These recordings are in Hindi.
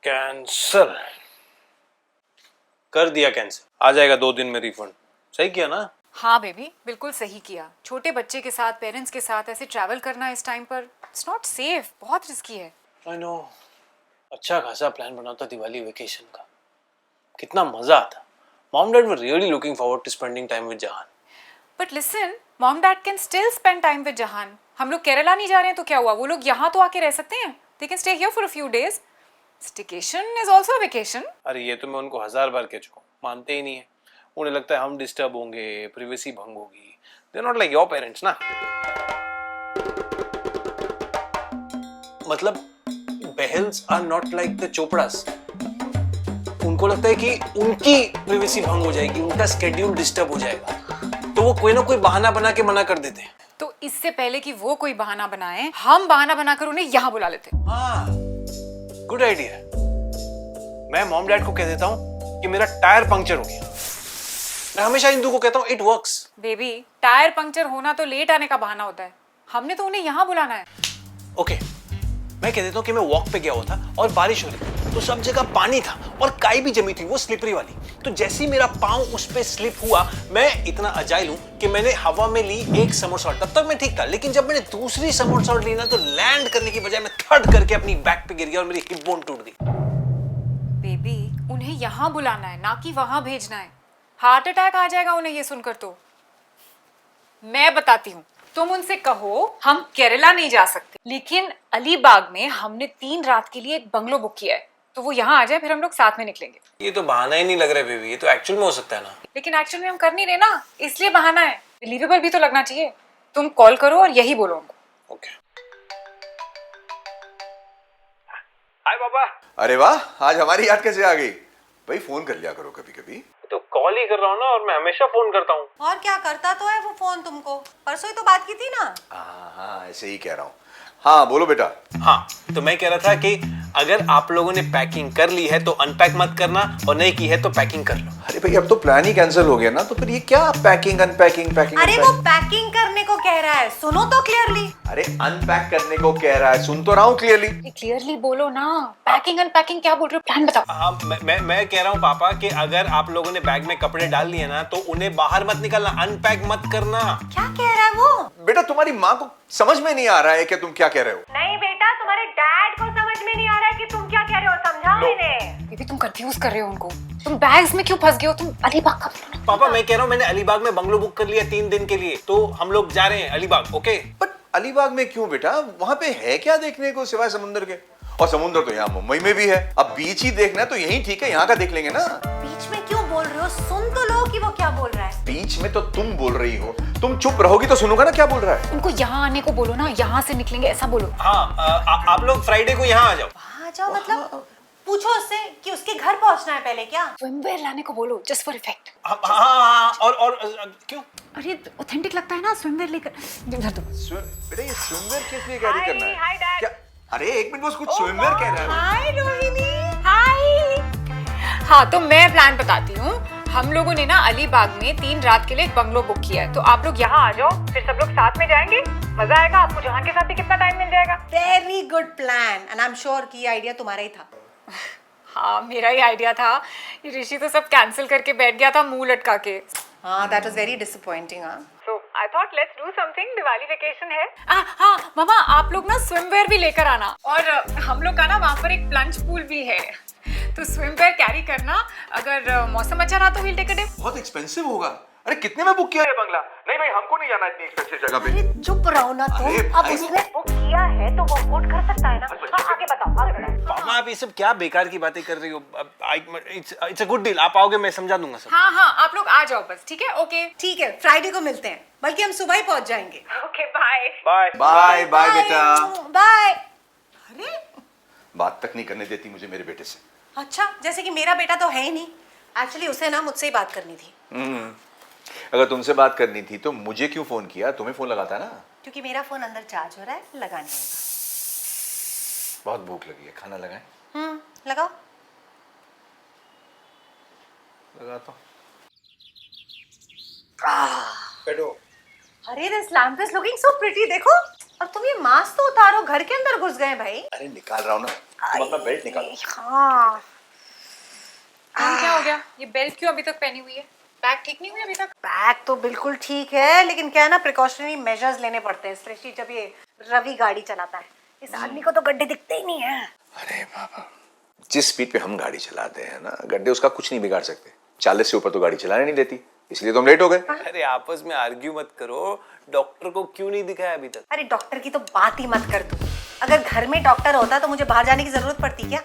कैंसल कर दिया, कैंसिल आ जाएगा 2 दिन में रिफंड। सही किया ना? हाँ बेबी, बिल्कुल सही किया। छोटे बच्चे के साथ, पेरेंट्स के साथ ऐसे ट्रैवल करना इस टाइम पर इट्स नॉट सेफ, बहुत रिस्की है। I know. अच्छा खासा प्लान बना था दिवाली वेकेशन का, कितना मजा आता। Mom dad were really looking forward to spending time with Jahan. But listen, mom dad can still spend time with Jahan. हम लोग केरला नहीं जा रहे हैं तो क्या हुआ, वो लोग यहाँ तो आके रह सकते हैं। They can stay here for a few days. Staycation is also a vacation. अरे ये तो मैं उनको 1000 बार कह चुका हूँ, मानते ही नहीं है। उन्हें लगता है हम डिस्टर्ब होंगे, प्रिवेसी भंग होगी। They not like your parents ना। मतलब Bahls are not like the Chopras. उनको लगता है कि उनकी प्रिवेसी भंग हो जाएगी, उनका स्केड्यूल डिस्टर्ब हो जाएगा, तो वो कोई ना कोई बहाना बना के मना कर देते हैं। तो इससे पहले कि वो कोई बहाना बनाए, हम बहाना बनाकर उन्हें यहाँ बुला लेते। हाँ, गुड आइडिया। मैं मॉम डैड को कह देता हूँ कि मेरा टायर पंक्चर हो गया। मैं हमेशा इंदू को कहता हूँ it works. Baby, tyre puncture होना तो लेट आने का बहाना होता है, हमने तो उन्हें यहाँ बुलाना है। ओके, मैं कह देता हूँ कि मैं वॉक पे गया हुआ था और बारिश हो रही थी, तो सब जगह पानी था और काई भी जमी थी, वो स्लिपरी वाली। तो जैसे ही मेरा पाँव उस पे स्लिप हुआ, मैं इतना अजाइल हूँ कि मैंने हवा में ली एक समरसॉल्ट। तब तक मैं ठीक था, लेकिन जब मैंने दूसरी समरसॉल्ट ली ना, तो लैंड करने की बजाय मैं थर्ड करके अपनी बैक पे गिर गया और मेरी हिप बोन टूट गई। बेबी, उन्हें यहाँ बुलाना है, ना कि वहां भेजना है। हार्ट अटैक आ जाएगा उन्हें ये सुनकर। तो मैं बताती हूँ, तुम उनसे कहो हम केरला नहीं जा सकते, लेकिन अलीबाग में हमने 3 रात के लिए एक बंगलो बुक किया है, तो वो यहाँ आ जाए, फिर हम लोग साथ में निकलेंगे। ये तो बहाना ही नहीं लग रहा है बेबी, ये तो एक्चुअल में हो सकता है ना। लेकिन एक्चुअल में हम कर नहीं रहे ना, इसलिए बहाना है। बिलीवेबल भी तो लगना चाहिए। तुम कॉल करो और यही बोलो उनको। ओके। हाय पापा। अरे वाह, आज हमारी याद कैसे आ गई? भाई फोन कर लिया करो कभी कभी। तो कॉल ही कर रहा हूँ ना, और मैं हमेशा फोन करता हूँ। और क्या करता तो है वो फोन तुमको, परसों ही तो बात की थी ना। हाँ, ऐसे ही कह रहा हूँ। हाँ बोलो बेटा। हाँ, तो मैं कह रहा था कि अगर आप लोगों ने पैकिंग कर ली है तो अनपैक मत करना, और नहीं की है तो पैकिंग कर लो। अरे भाई, अब तो प्लान ही कैंसिल हो गया ना, तो फिर ये क्या पैकिंग अनपैकिंग पैकिंग? अरे वो पैकिंग करने को कह रहा है, सुनो तो क्लियरली। अरे अनपैक करने को कह रहा है, सुन तो रहा हूँ क्लियरली। क्लियरली बोलो ना, पैकिंग अनपैकिंग क्या बोल रहे हो, प्लान बताओ। हाँ, मैं कह रहा हूँ पापा कि अगर आप लोगों ने बैग में कपड़े डाल लिए ना, तो उन्हें बाहर मत निकालना, अनपैक मत करना। क्या कह रहा है वो? बेटा, तुम्हारी माँ को समझ में नहीं आ रहा है कि तुम क्या कह रहे हो। नहीं बेटा, तुम्हारे डैड को समझ में नहीं आ रहा है कि तुम क्या कह रहे हो, समझाओ इन्हें। बेबी, तुम कंफ्यूज कर रहे हो उनको। तुम बैग्स में क्यों फंस गए हो? तुम अलीबाग का बोलो ना। पापा, मैं कह रहा हूँ मैंने अलीबाग में बंगलो बुक कर लिया 3 दिन के लिए, तो हम लोग जा रहे हैं अलीबाग। ओके? बट अलीबाग में क्यों बेटा? वहां पे है क्या देखने को सिवाय समुद्र के? और समुद्र तो यहाँ मुंबई में भी है। अब बीच ही देखना है तो यही ठीक है, यहाँ का देख लेंगे ना। बीच में क्यों बोल रहे हो? सुन तो लो कि वो क्या बोल रहा है। बीच में तो तुम बोल रही हो, तुम चुप रहोगी तो सुनूंगा ना क्या बोल रहा है। उनको यहाँ आने को बोलो ना, यहाँ से निकलेंगे ऐसा बोलो। हाँ, आप लोग फ्राइडे को यहाँ आ जाओ। वहाँ जाओ मतलब? पूछो उससे कि उसके घर पहुंचना है पहले क्या? स्विमवेयर लाने को बोलो, जस्ट फॉर इफेक्ट। हाँ, और क्यों? अरे ऑथेंटिक लगता है ना स्विमवेयर लेकर। बेटा, ये स्विमवेयर किस लिए कैरी करना है? Hi dad. क्या? अरे एक मिनट, बस कुछ स्विमवेयर कह रहा है। हाय रोहिणी। हाय। हाँ, तो मैं प्लान बताती हूँ। हम लोगों ने ना अलीबाग में 3 रात के लिए एक बंगलो बुक किया है, तो आप लोग यहाँ आ जाओ, फिर सब लोग साथ में जाएंगे। मजा आएगा, आपको जहां के साथ भी कितना टाइम मिल जाएगा। Very good plan, and I am sure कि ये आइडिया तुम्हारा ही था। हाँ, मेरा ही आइडिया था। ये ऋषि तो सब कैंसिल करके बैठ गया था मुंह लटका के। हाँ, दैट वाज वेरी डिसअपॉइंटिंग। हाँ, So I thought let's do something, Diwali vacation है। हाँ मामा, आप लोग ना स्विमवेयर भी लेकर आना, और हम लोग का ना वहाँ पर एक प्लंज पूल भी है, तो स्विमवेयर कैरी करना। अगर मौसम अच्छा रहा तो we'll take a dip। बहुत एक्सपेंसिव होगा। अरे कितने में बुक किया है बंगला? नहीं भाई, हमको नहीं जाना इतनी एक्सपेंसिव जगह पे। अरे चुप रहो ना तुम। अरे अब भाई, उसने बुक किया है तो वो अफोर्ड कर सकता है ना। हाँ, आगे बताओ, आगे बताओ। पापा, आप ये सब क्या बेकार की बातें कर रही हो? It's a good deal. आप आओगे, मैं समझा दूंगा सब। हाँ, आप लोग आ जाओ बस, ठीक है? ओके ठीक है, फ्राइडे को मिलते हैं, बल्कि हम सुबह ही पहुंच जाएंगे। Okay, bye. Bye bye bye बेटा। बाय। अरे बात तक नहीं करने देती मुझे मेरे बेटे से। अच्छा, जैसे कि मेरा बेटा तो है ही नहीं। एक्चुअली उसे ना मुझसे ही बात करनी थी। अगर तुमसे बात करनी थी तो मुझे क्यों फोन किया? तुम्हें फोन लगाता ना। क्योंकि मेरा फोन अंदर चार्ज हो रहा है, लगाने आएगा। बहुत भूख लगी है, खाना लगाएं? लगाओ। लगाता हूँ। बैठो। अरे this lamp is looking so pretty, देखो। और तुम ये मास्क तो उतारो, घर के अंदर घुस गए भाई। अरे निकाल रहा हूँ ना। तुम अपना बेल्ट निकालो। हाँ मॉम क्या हो गया? ये बेल्ट क्यों अभी तक पहनी हुई है? बैग ठीक नहीं हुई अभी तक? बैग तो बिल्कुल ठीक है, लेकिन क्या है ना, प्रिकॉशनरी मेजर्स लेने पड़ते हैं, स्पेशली जब ये रवि गाड़ी चलाता है। इस आदमी को तो गड्ढे दिखते ही नहीं है। अरे बाबा, जिस स्पीड पे हम गाड़ी चलाते हैं ना, गड्ढे उसका कुछ नहीं बिगाड़ सकते। 40 से ऊपर तो गाड़ी चलाने नहीं देती, इसलिए तो हम लेट हो गए। अरे आपस में आर्ग्यू मत करो। डॉक्टर को क्यों नहीं दिखाया अभी तक? अरे डॉक्टर की तो बात ही मत कर तू। अगर घर में डॉक्टर होता तो मुझे बाहर जाने की जरूरत पड़ती क्या?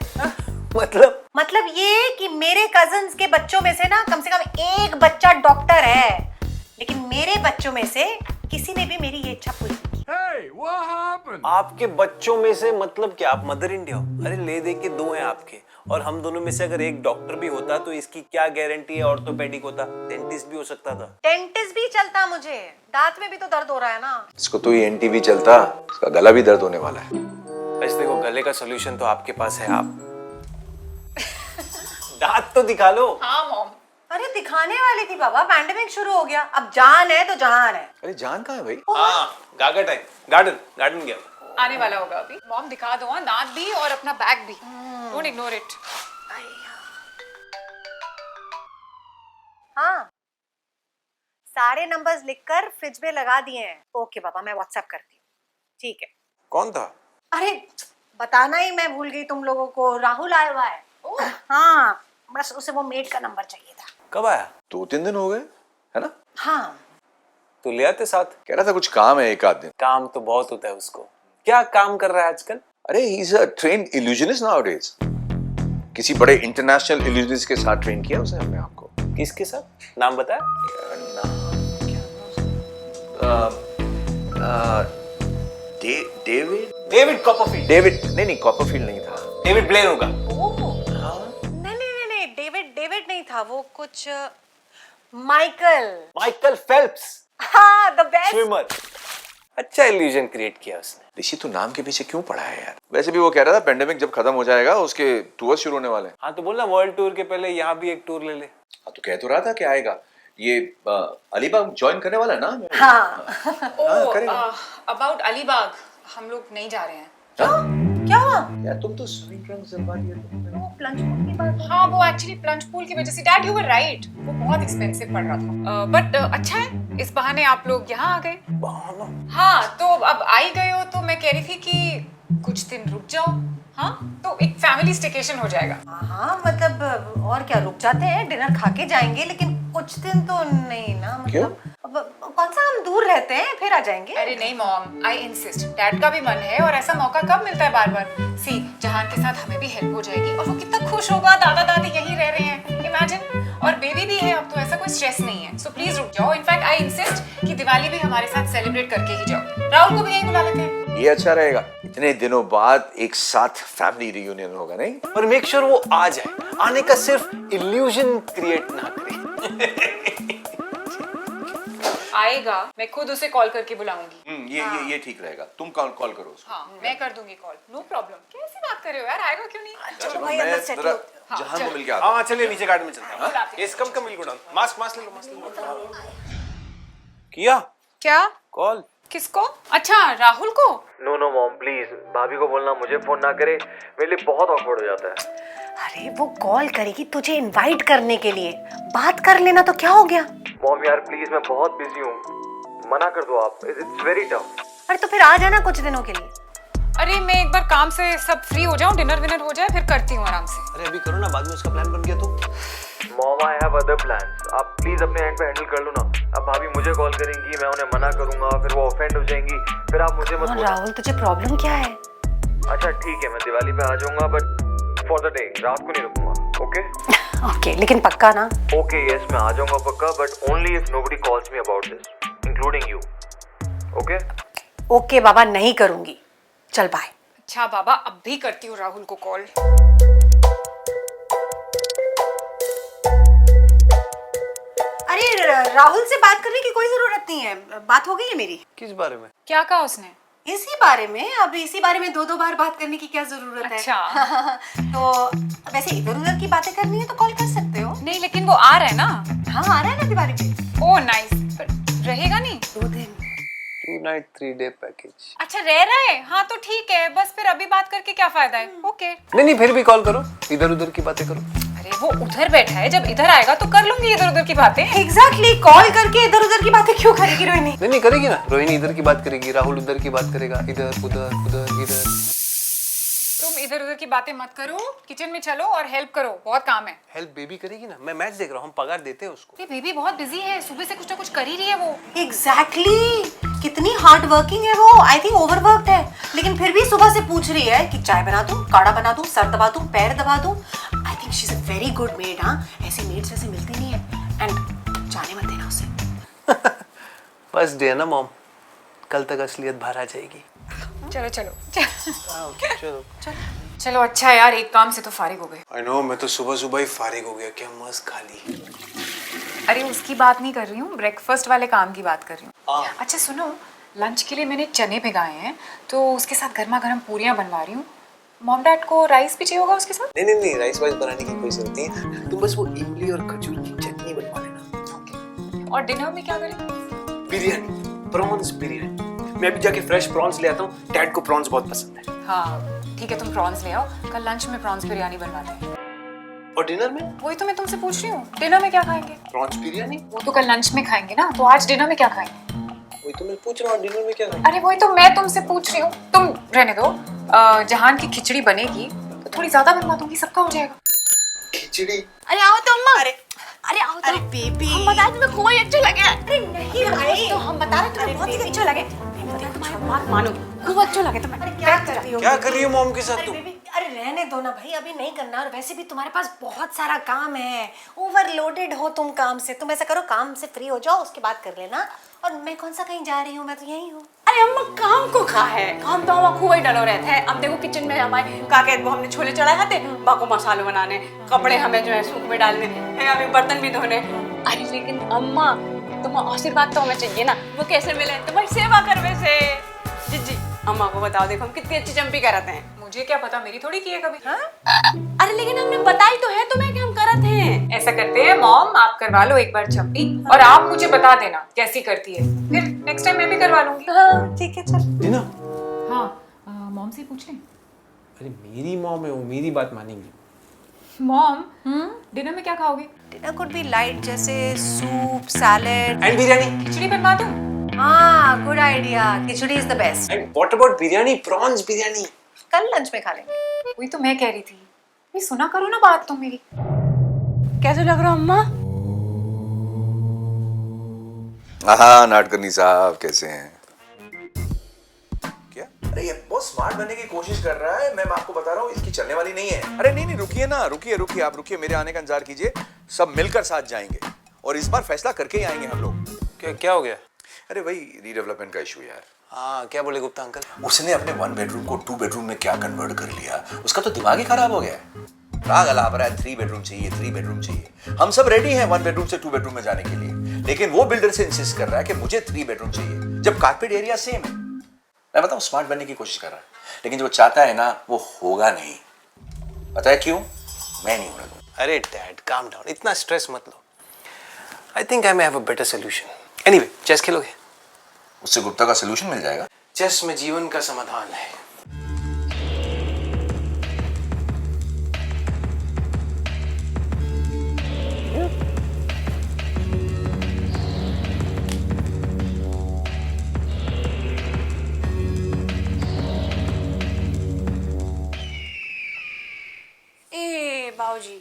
मतलब ये कि मेरे कजन्स के बच्चों में से कम एक बच्चा डॉक्टर है, लेकिन मेरे बच्चों में से किसी ने भी मेरी ये इच्छा पूरी नहीं की। आपके बच्चों में से मतलब क्या? आप मदर इंडिया हो? अरे ले दे के 2 हैं आपके, और हम दोनों में से अगर एक डॉक्टर भी होता तो इसकी क्या गारंटी है ऑर्थोपेडिक होता? डेंटिस्ट भी हो सकता था। डेंटिस्ट भी चलता, मुझे दांत में भी तो दर्द हो रहा है ना। इसको तो ये एनटी भी चलता, इसका गला भी दर्द होने वाला है। वैसे देखो, गले का सोल्यूशन तो आपके पास है। आप दांत तो दिखा लो। हाँ मॉम। अरे दिखाने वाली थी बाबा, पैंडेमिक शुरू हो गया, अब जान है तो जहान है। अरे जान कहाँ है भाई? हाँ, गार्डन गया। आने वाला होगा अभी। मॉम दिखा दो, हाँ, दांत भी और अपना बैग भी। Don't ignore it. हाँ, सारे नंबर्स लिखकर फ्रिज में लगा दिए हैं। ओके बाबा, मैं व्हाट्सएप करती हूँ। ठीक है। कौन था? अरे बताना ही मैं भूल गई तुम लोगों को, राहुल आया हुआ है। हाँ, बस उसे वो मेड का नंबर चाहिए था। कब आया? 2-3 दिन हो गए, है ना? हाँ, तो ले आते साथ। कह रहा था कुछ काम है एक आध दिन। काम तो बहुत होता है उसको। क्या काम कर रहा है आजकल? अरे he is a trained illusionist nowadays. किसी बड़े इंटरनेशनल इल्यूजनिस्ट के साथ ट्रेन किया उसने हमने आपको। किसके साथ? नाम बताया? David Copperfield. डेविड नहीं, कॉपरफील्ड नहीं था। डेविड ब्लेन होगा। नहीं, डेविड नहीं था वो, कुछ माइकल फेल्प्स। हाँ, द बेस्ट स्विमर। अच्छा इल्यूजन क्रिएट किया उसने। ऋषि तू नाम के पीछे क्यों पड़ा है यार? वैसे भी वो कह रहा था पेंडेमिक जब खत्म हो जाएगा उसके टूर शुरू होने वाले हैं। हाँ तो बोलना वर्ल्ड टूर के पहले यहाँ भी एक टूर ले ले। हाँ तो कह तो रहा था कि आएगा। ये अलीबाग ज्वाइन करने वाला है ना? हाँ। अबाउट अलीबाग हम लोग नहीं जा रहे हैं। क्या हुआ? यार तुम तो स्विमिंग ट्रंक सिलवा दिए थे। वो प्लंज पूल की बात है। हाँ, वो एक्चुअली प्लंज पूल की वजह से। डैड यू वर राइट, वो बहुत एक्सपेंसिव पड़ रहा था। बट अच्छा है, इस बहाने आप लोग यहाँ आ गए। हाँ, तो अब आ ही गए हो तो मैं कह रही थी कि कुछ दिन रुक जाओ। हाँ, तो एक फैमिली स्टेकेशन हो जाएगा। हाँ, मतलब और क्या, रुक जाते हैं, डिनर खा के जाएंगे, लेकिन कुछ दिन तो नहीं ना। मतलब कौन सा हम दूर रहते हैं, फिर आ जाएंगे। अरे नहीं मॉम, आई इंसिस्ट। डैड का भी मन है और ऐसा मौका कब मिलता है बार बार। सी, जहान के साथ हमें भी हेल्प हो जाएगी और वो कितना खुश होगा, दादा दादी यहीं रह रहे हैं, इमेजिन। और बेबी भी है अब, तो ऐसा कोई स्ट्रेस नहीं है। सो प्लीज रुक जाओ। इनफैक्ट आई इंसिस्ट कि दिवाली भी हमारे साथ सेलिब्रेट करके ही जाओ। राहुल को भी यहीं बुला लेते हैं। ये अच्छा रहेगा, इतने दिनों बाद एक साथ फैमिली रियूनियन होगा। नहीं और मेक श्योर वो आ जाए। आने का सिर्फ इल्यूजन क्रिएट ना करे। आएगा, मैं खुद उसे कॉल करके बुलाऊंगी। ये ठीक रहेगा। तुम कॉल करो उसको। हाँ, मैं कर दूंगी कॉल, नो प्रॉब्लम। कैसी बात कर रहे हो यार, आएगा क्यों नहीं? चलो भाई, मैं अंदर सेटल जरा होते हैं। जहान को मिल के आता हूं। हाँ चलिए नीचे गार्डन में चलते हैं। बुलाते हैं। इस कम मिल गो डाउन। मास्क ले लो। किया क्या? कॉल? किसको? अच्छा, राहुल को। नो मॉम प्लीज, भाभी को बोलना मुझे फोन ना करे, मेरे लिए बहुत ऑकवर्ड हो जाता है। अरे वो कॉल करेगी तुझे इनवाइट करने के लिए, बात कर लेना तो क्या हो गया। मॉम यार प्लीज, मैं बहुत बिजी हूँ, मना कर दो आप। It's very tough. अरे तो फिर आ जाना कुछ दिनों के लिए। अरे मैं एक बार काम से सब फ्री हो जाऊं, डिनर विनर हो जाए, फिर करती हूँ आराम से। अरे अभी करो ना, बाद में उसका प्लान बन गया तो। Mom I have other plans, आप प्लीज अपने एंड पे हैंडल कर लो ना। अब भाभी मुझे कॉल करेंगी, मैं उन्हें मना करूंगा, फिर वो ऑफेंड हो जाएंगी, फिर आप मुझे मत बोलो। राहुल तुझे प्रॉब्लम क्या है? अच्छा ठीक है, मैं दिवाली पे आ जाऊंगा, बट फॉर द डे, रात को नहीं रुकूंगा। ओके ओके, लेकिन पक्का ना? ओके यस, मैं आ जाऊंगा पक्का, but only if nobody calls me about this, including you. Okay okay बाबा, नहीं करूंगी। चल बाय। अच्छा बाबा, अब भी करती हूँ राहुल को कॉल। अरे राहुल से बात करने की कोई जरूरत नहीं है, बात हो गई है मेरी। किस बारे में? क्या कहा उसने? इसी बारे में। अब इसी बारे में दो बार बात करने की क्या जरूरत है? अच्छा। तो वैसे इधर उधर की बातें करनी है तो कॉल कर सकते हो। नहीं, लेकिन वो आ रहा है ना। हाँ, आ रहा है ना दिवाली पे। ओह नाइस, पर रहेगा नहीं? 2 दिन। 2 नाइट 3-day पैकेज। अच्छा रह रहे हैं, हाँ तो ठीक है, बस फिर अभी बात करके क्या फायदा है। ओके नहीं फिर भी कॉल करो, इधर उधर की बातें करो। अरे वो उधर बैठा है, जब इधर आएगा तो कर लूंगी इधर उधर की बातें। एग्जैक्टली, कॉल करके इधर उधर की बातें क्यों करेगी रोहिणी? नहीं करेगी ना, रोहिणी इधर की बात करेगी, राहुल उधर की बात करेगा, इधर उधर उधर इधर। तुम इधर उधर की बातें मत करो, किचन में चलो और हेल्प करो, बहुत काम है। हेल्प बेबी करेगी ना, मैं मैच देख रहा हूँ, हम पगार देते हैं उसको। ये बेबी बहुत बिजी है, सुबह से कुछ ना कुछ कर ही रही है वो। एग्जैक्टली, कितनी हार्ड वर्किंग है वो। आई थिंक ओवरवर्क्ड है, लेकिन फिर भी सुबह से पूछ रही है कि चाय बना दूं, काढ़ा बना दूं, सर दबा दूं, पैर दबा दूं। I think she is a very good made. हाँ, ऐसी मेड्स ऐसे मिलती नहीं है। एंड जाने मत देना उसे। फर्स्ट डे है ना मॉम, कल तक असलियत बाहर आ जाएगी। चलो चलो चलो चलो, अच्छा है यार, एक काम से तो फारिग हो गए। आई नो, मैं तो सुबह सुबह ही फारिग हो गया, क्या मस्त खाली। अरे उसकी बात नहीं कर रही हूँ, ब्रेकफास्ट वाले काम की बात कर रही हूँ। हाँ। अच्छा सुनो, लंच के लिए मैंने चने भिगाए हैं, तो उसके साथ गर्मा गर्म पूरियाँ बनवा रही हूँ। मॉम डैड को राइस भी चाहिए होगा उसके साथ? नहीं राइस वाइस बनाने की कोई जरूरत नहीं, तुम बस वो इमली और खजूर की चटनी बनवा लेना। और डिनर में क्या करें? बिरयानी, प्रॉन्स बिरयानी। मैं अभी जाके फ्रेश प्रॉन्स ले आता हूँ, डैड को प्रॉन्स बहुत पसंद है। हाँ ठीक है, तुम प्रॉन्स ले आओ, कल लंच में प्रॉन्स बिरयानी बनवाते हैं। और डिनर में? वही तो मैं तुमसे पूछ रही हूँ, डिनर में क्या खाएंगे? प्रॉन्स बिरयानी। वो तो कल लंच में खाएंगे ना, तो आज डिनर में क्या खाएंगे? वही तो मैं पूछ रहा हूँ, डिनर में क्या खाएंगे? अरे वही तो मैं तुमसे पूछ रही हूँ, तुम रहने दो। जहान की खिचड़ी बनेगी तो थोड़ी ज्यादा बनवा दूंगी, सबका हो जाएगा। खिचड़ी? अरे आओ तो अम्मा। अरे आओ तो। अरे बेबी, हम बताए तुम्हें खूब ही अच्छा लगे। अरे नहीं भाई, तो हम बता रहे तुम्हें बहुत ही अच्छा लगे। तुम्हारी बात मानो, खूब अच्छा लगे तुम्हें। क्या कर रही हो? क्या कर रही हो मॉम के साथ अरे तुम? बेबी, अरे रहने दो ना भाई, अभी नहीं करना। और वैसे भी तुम्हारे पास बहुत सारा काम है, ओवरलोडेड हो तुम काम से। तुम ऐसा करो, काम से फ्री हो जाओ, उसके बाद कर लेना। और मैं कौन सा कहीं जा रही हूँ, मैं तो यही हूँ। अरे अम्मा काम को खा है, काम तो हम खूब ही डलो रहते हैं। अब देखो किचन में हमारे काके वो हमने छोले चढ़ाए थे, बाको मसाले बनाने, कपड़े हमें जो है सूख में डालने हैं, अभी बर्तन भी धोने। अरे लेकिन अम्मा तुम आशीर्वाद तो हमें चाहिए ना, वो कैसे मिले? तुम्हारी सेवा करवे से। जी अम्मा को बताओ, देखो हम कितनी अच्छी चंपी करते हैं। मुझे क्या पता, मेरी थोड़ी की है कभी। हाँ? अरे लेकिन हमने बताई तो है तुम्हें कि हम करते हैं। ऐसा करते हैं मॉम, आप करवा लो एक बार चंपी, और आप मुझे बता देना कैसी करती है, फिर नेक्स्ट टाइम मैं भी करवा लूंगी। हाँ ठीक है, चल। डिनर? हाँ मॉम से पूछ लें। अरे मेरी मॉम है, वो मेरी बात मानेंगी। मॉम डिनर में क्या खाओगे? डिनर कुड बी लाइट, जैसे सूप, सैलेड एंड बिरयानी? खिचड़ी बनवा दूं? हाँ good idea, khichdi is the best. And what about biryani, prawns biryani? कल लंच में खा लेंगे। वही तो मैं कह रही थी, ये सुना करो ना बात तुम मेरी। कैसे लग रहा अम्मा? हाँ नाटकर्नी साहब कैसे हैं? क्या? अरे ये बहुत स्मार्ट बनने की कोशिश कर रहा है, मैं आपको बता रहा हूँ इसकी चलने वाली नहीं है। अरे नहीं रुकिए ना, रुकिए आप रुकिए, मेरे आने का इंतजार कीजिए। सब मिलकर साथ जाएंगे और इस बार फैसला करके ही आएंगे हम लोग। क्या हो गया? अरे वही रीडेवलपमेंट का इशू यार। हाँ क्या बोले गुप्ता अंकल? उसने अपने 1 बेडरूम को 2 बेडरूम में क्या कन्वर्ट कर लिया, उसका तो दिमाग ही खराब हो गया है। राग अलाप रहा है 3 बेडरूम चाहिए, 3 बेडरूम चाहिए। हम सब रेडी हैं 1 बेडरूम से 2 बेडरूम में जाने के लिए, लेकिन वो बिल्डर से इंसिस्ट कर रहा है कि मुझे 3 बेडरूम चाहिए, जब कारपेट एरिया सेम है। मैं बताऊं, स्मार्ट बनने की कोशिश कर रहा है, लेकिन जो चाहता है ना वो होगा नहीं। पता है क्यों? मैं नहीं होने दूंगा। अरे डैड काम डाउन, इतना स्ट्रेस मत लो। I think I may have a better solution. Anyway, chess खेलोगे? उससे गुप्ता का सोल्यूशन मिल जाएगा। चेस में जीवन का समाधान है। ए बाबूजी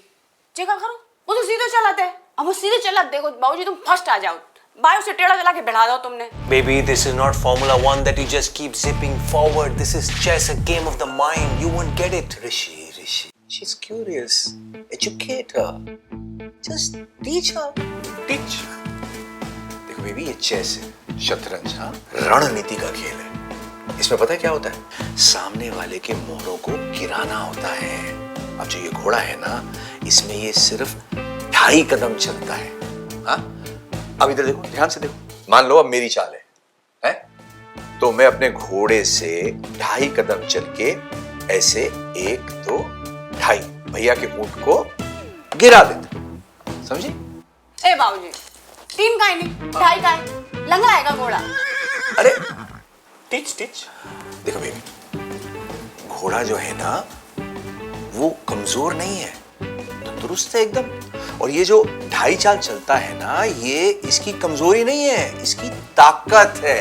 चेक करो, वो तो सीधे चलाते हैं। अब वो सीधे चला, देखो बाबूजी तुम फर्स्ट आ जाओ, बायो से टेढ़ा चला के बैठा दो तुमने। Baby, this is not Formula 1 that you just keep zipping forward. This is chess, a game of the mind. You won't get it. Rishi. She's curious. Educate her. Just teach her. Teach. देखो बेबी, ये चेस है, शतरंज, हाँ, रणनीति का खेल है। इसमें पता है क्या होता है? सामने वाले के मोड़ों को गिराना होता है। अब जो ये घोड़ा है ना, इसमें ये सिर्फ 2.5 कदम चलता है। हाँ, अब इधर देखो, ध्यान से देखो। मान लो अब मेरी चाल है? तो मैं अपने घोड़े से 2.5 कदम चल के ऐसे 1 2 2.5 भैया के ऊंट को गिरा देता। समझी? ए बाबूजी 3 का ही नहीं, 2.5 का है, लंगड़ा है का घोड़ा। अरे टीच टीच। देखो बेबी, घोड़ा जो है ना वो कमजोर नहीं है, तंदुरुस्त है एकदम। और ये जो ढाई चाल चलता है ना, ये इसकी कमजोरी नहीं है, इसकी ताकत है।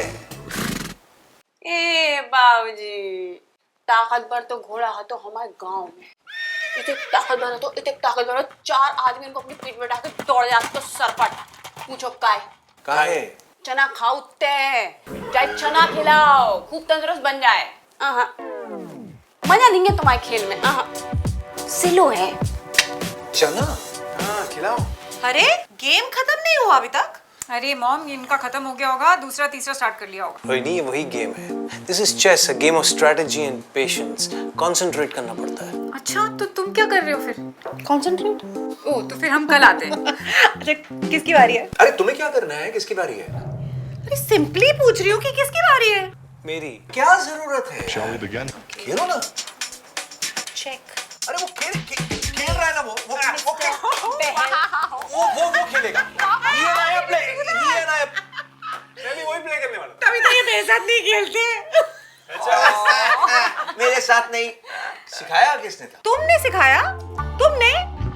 ए बाबूजी, ताकतवर तो घोड़ा है तो हमारे गांव में इतने ताकतवर है तो इतने ताकतवर है, 4 आदमी इनको अपनी पीठ में डाल के दौड़ जाते तो सरपट। पूछो काहे? चना खाओ ते चाहे चना खिलाओ, खूब तंदुरुस्त बन जाए। मजा नहीं है तुम्हारे खेल में। सिलो है चना? हाँ खिलाओ। अरे गेम खत्म नहीं हुआ अभी तक। अरे मॉम, इनका खत्म हो गया होगा, दूसरा तीसरा स्टार्ट कर लिया होगा। वही नहीं, वही गेम है। This is chess, a game of strategy and patience. Concentrate करना पड़ता है। अच्छा, तो तुम क्या कर रहे हो फिर? कॉन्सेंट्रेट। ओ, तो फिर हम कल आते हैं। अच्छा किसकी बारी है? अरे तुम्हें क्या करना है, किसकी बारी है? अरे सिंपली पूछ रही हूँ कि किसकी बारी है। मेरी। क्या जरूरत है? Shall we begin? खेलो ना। चेक। अरे वो खेल रहा है ना, वो खेलेगा। ये नया प्ले, ये नया। मैं भी वही प्ले करने वाला। तभी तो ये मेरे साथ नहीं खेलते। अच्छा मेरे साथ नहीं। सिखाया किसने था? तुमने सिखाया? तुमने?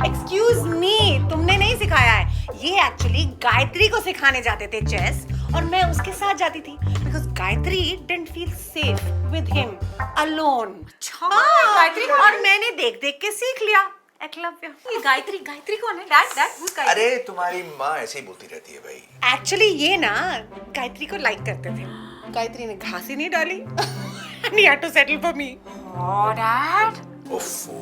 एक्सक्यूज मी, तुमने नहीं सिखाया है। ये एक्चुअली गायत्री को सिखाने जाते थे चेस, और मैं उसके साथ जाती थी because Gayatri didn't feel safe with him alone. Gayatri कौन है? और मैंने देख देख के सीख लिया। एकलव्य। ये गायत्री कौन है? Dad who's Gayatri? अरे तुम्हारी माँ ऐसे ही बोलती रहती है भाई। एक्चुअली ये ना गायत्री को लाइक करते थे। गायत्री ने घास ही नहीं डाली। And he had to settle for me. Oh, dad. ओफो,